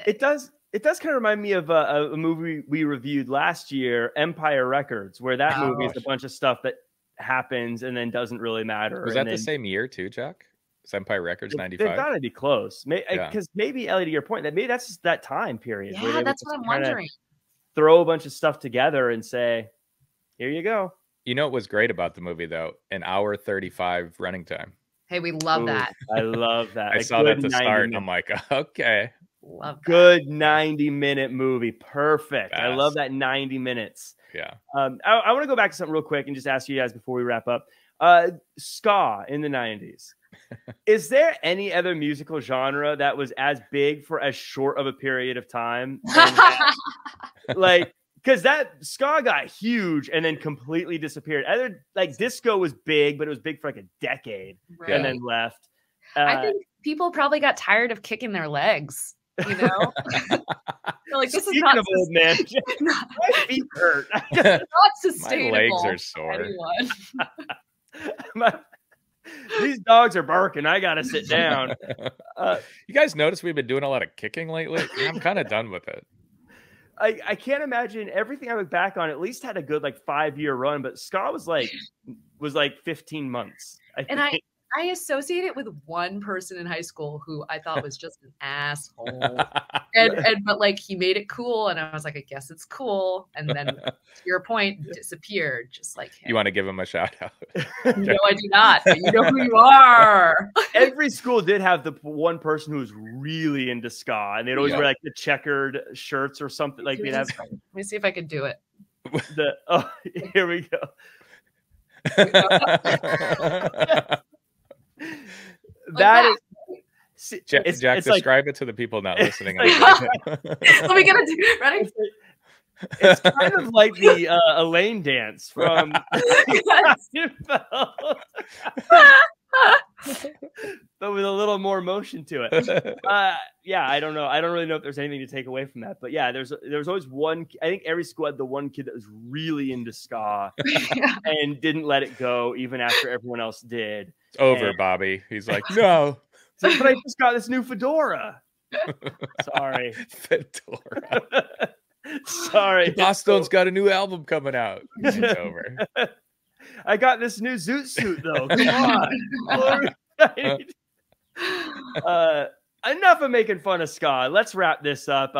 It does kind of remind me of a movie we reviewed last year, Empire Records, where that movie is a bunch of stuff that happens and then doesn't really matter. Was that the same year too, Jack? Is Empire Records 95? They've got to be close. Because maybe, Ellie, to your point, that maybe that's just that time period. Yeah, that's what I'm wondering. Throw a bunch of stuff together and say, here you go. You know what was great about the movie, though? 1:35 running time. Hey, we love that. I love that. I saw that to start, and I'm like, okay. Love that. Good 90-minute movie. Perfect. Fast. I love that 90 minutes. Yeah. I want to go back to something real quick and just ask you guys before we wrap up. Ska in the 90s. Is there any other musical genre that was as big for as short of a period of time? Because that ska got huge and then completely disappeared. Like disco was big, but it was big for like a decade and then left. I think people probably got tired of kicking their legs. You know, like this is not of old man. My feet hurt. Not sustainable. My legs are sore. These dogs are barking. I gotta sit down. You guys notice we've been doing a lot of kicking lately? Yeah, I'm kind of done with it. I can't imagine everything I look back on. At least had a good like 5-year run, but ska was like 15 months. I associate it with one person in high school who I thought was just an asshole. But like he made it cool, and I was like, I guess it's cool. And then to your point, disappeared just like him. You want to give him a shout out? No, I do not. But you know who you are. Every school did have the one person who was really into ska, and they'd always wear like the checkered shirts or something. Like they'd have. Let me see if I can do it. Here we go. Jack, describe it to the people not listening. Let me get it ready. It's kind of like the Elaine dance from but with a little more motion to it. Yeah, I don't know. I don't really know if there's anything to take away from that. But yeah, there's always one. I think every school had the one kid that was really into ska and didn't let it go even after everyone else did. It's over, Bobby. He's like, no. Like, but I just got this new fedora. Sorry. Fedora. Sorry. Boston's got a new album coming out. It's over. I got this new zoot suit though. Come on. Enough of making fun of ska. Let's wrap this up.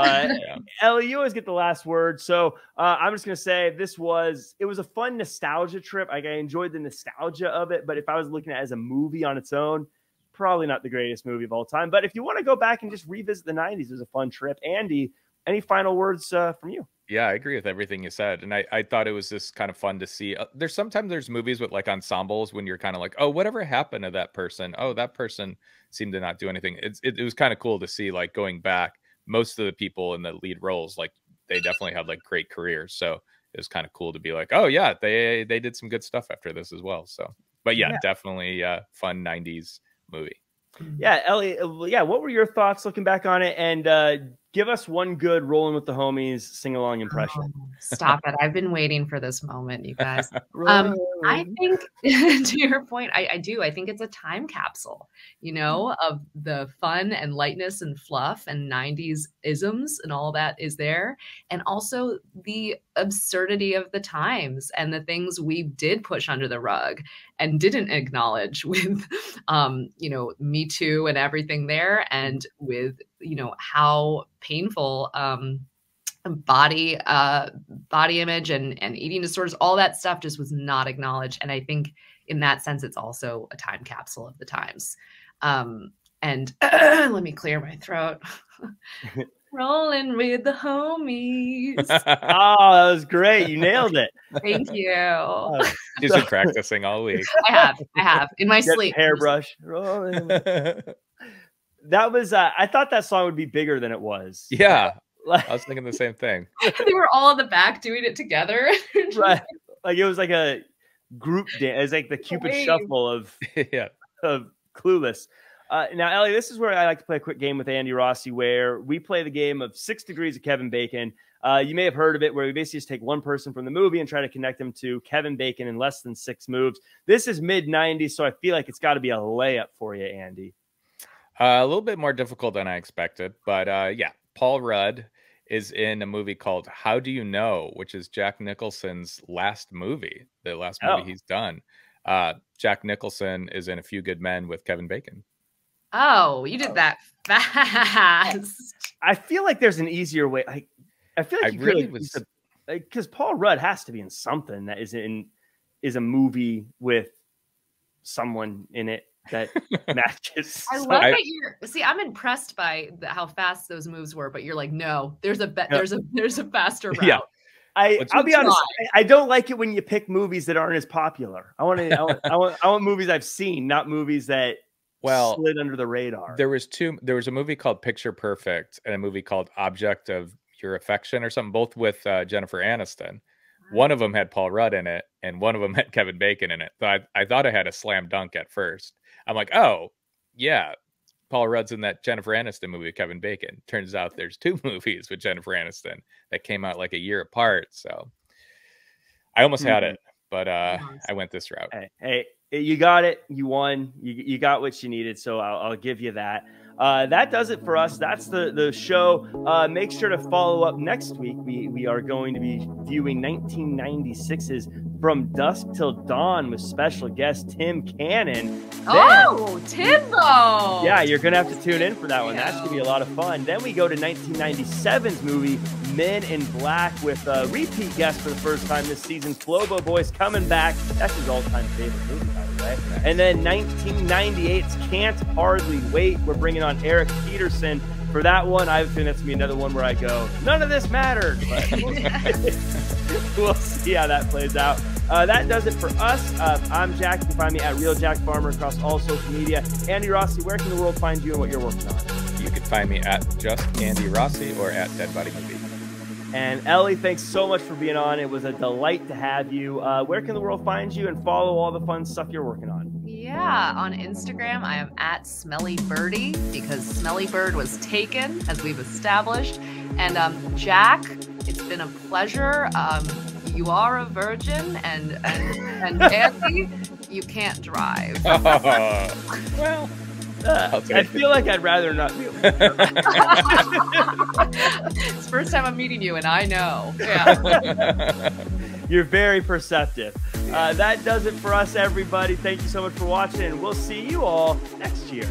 Ellie, you always get the last word. So I'm just going to say it was a fun nostalgia trip. Like, I enjoyed the nostalgia of it. But if I was looking at it as a movie on its own, probably not the greatest movie of all time. But if you want to go back and just revisit the 90s, it was a fun trip. Andy, any final words from you? Yeah, I agree with everything you said. And I thought it was just kind of fun to see. There's movies with like ensembles when you're kind of like, oh, whatever happened to that person? Oh, that person seemed to not do anything. It was kind of cool to see, like, going back, most of the people in the lead roles, like, they definitely had like great careers. So it was kind of cool to be like, oh yeah, they did some good stuff after this as well. So, but yeah. Definitely fun 90s movie. Yeah, Ellie, what were your thoughts looking back on it? And give us one good Rolling with the Homies sing-along impression. Oh, stop it. I've been waiting for this moment, you guys. I think, to your point, I do. I think it's a time capsule, of the fun and lightness and fluff and 90s isms and all that is there. And also the absurdity of the times and the things we did push under the rug and didn't acknowledge with, Me Too and everything there. And with, how painful body image and eating disorders, all that stuff just was not acknowledged. And I think in that sense, it's also a time capsule of the times. And let me clear my throat. Rolling with the homies. Oh, that was great. You nailed it. Thank you. She's been practicing all week. I have in my sleep. Hairbrush. Rolling. That was, I thought that song would be bigger than it was. Yeah. I was thinking the same thing. They were all in the back doing it together. Right. Like it was like a group dance. It was like the Cupid shuffle of Clueless. Now, Ellie, this is where I like to play a quick game with Andy Rossi, where we play the game of 6 Degrees of Kevin Bacon. You may have heard of it, where we basically just take one person from the movie and try to connect them to Kevin Bacon in less than 6 moves. This is mid-90s, so I feel like it's got to be a layup for you, Andy. A little bit more difficult than I expected, but Paul Rudd is in a movie called How Do You Know, which is Jack Nicholson's last movie, the last movie he's done. Jack Nicholson is in A Few Good Men with Kevin Bacon. Oh, you did that fast. I feel like there's an easier way. I feel like because Paul Rudd has to be in something that is a movie with someone in it that matches. I love that I'm impressed by how fast those moves were, but you're like, no, there's a faster route. Yeah. I'll be honest. I don't like it when you pick movies that aren't as popular. I want movies I've seen, not movies that slid under the radar. There was a movie called Picture Perfect and a movie called Object of Your Affection or something, both with Jennifer Aniston. One of them had Paul Rudd in it, and one of them had Kevin Bacon in it. So I thought I had a slam dunk at first. I'm like, oh, yeah, Paul Rudd's in that Jennifer Aniston movie with Kevin Bacon. Turns out there's 2 movies with Jennifer Aniston that came out like a year apart. So I almost had it, but I went this route. Hey, you got it. You won. You got what you needed. So I'll give you that. That does it for us. That's the show. Make sure to follow up next week. We are going to be viewing 1996's From Dusk Till Dawn with special guest Tim Cannon. Timbo! Yeah, you're going to have to tune in for that one. That's going to be a lot of fun. Then we go to 1997's movie Men in Black with a repeat guest for the first time this season. Flobo Boy's coming back. That's his all-time favorite movie, by the way. Nice. And then 1998's Can't Hardly Wait. We're bringing on Eric Peterson for that one. I think that's going to be another one where I go, none of this mattered. But we'll see how that plays out. That does it for us. I'm Jack. You can find me at Real Jack Farmer across all social media. Andy Rossi, where can the world find you and what you're working on? You can find me at Just Andy Rossi or at Dead Body Movie. And Ellie, thanks so much for being on. It was a delight to have you. Where can the world find you and follow all the fun stuff you're working on? Yeah, on Instagram, I am at Smelly Birdie because Smelly Bird was taken, as we've established. And Jack, it's been a pleasure. You are a virgin, and Andy, you can't drive. Well, I feel like I'd rather not do it. It's the first time I'm meeting you, and I know. Yeah. You're very perceptive. That does it for us, everybody. Thank you so much for watching, and we'll see you all next year.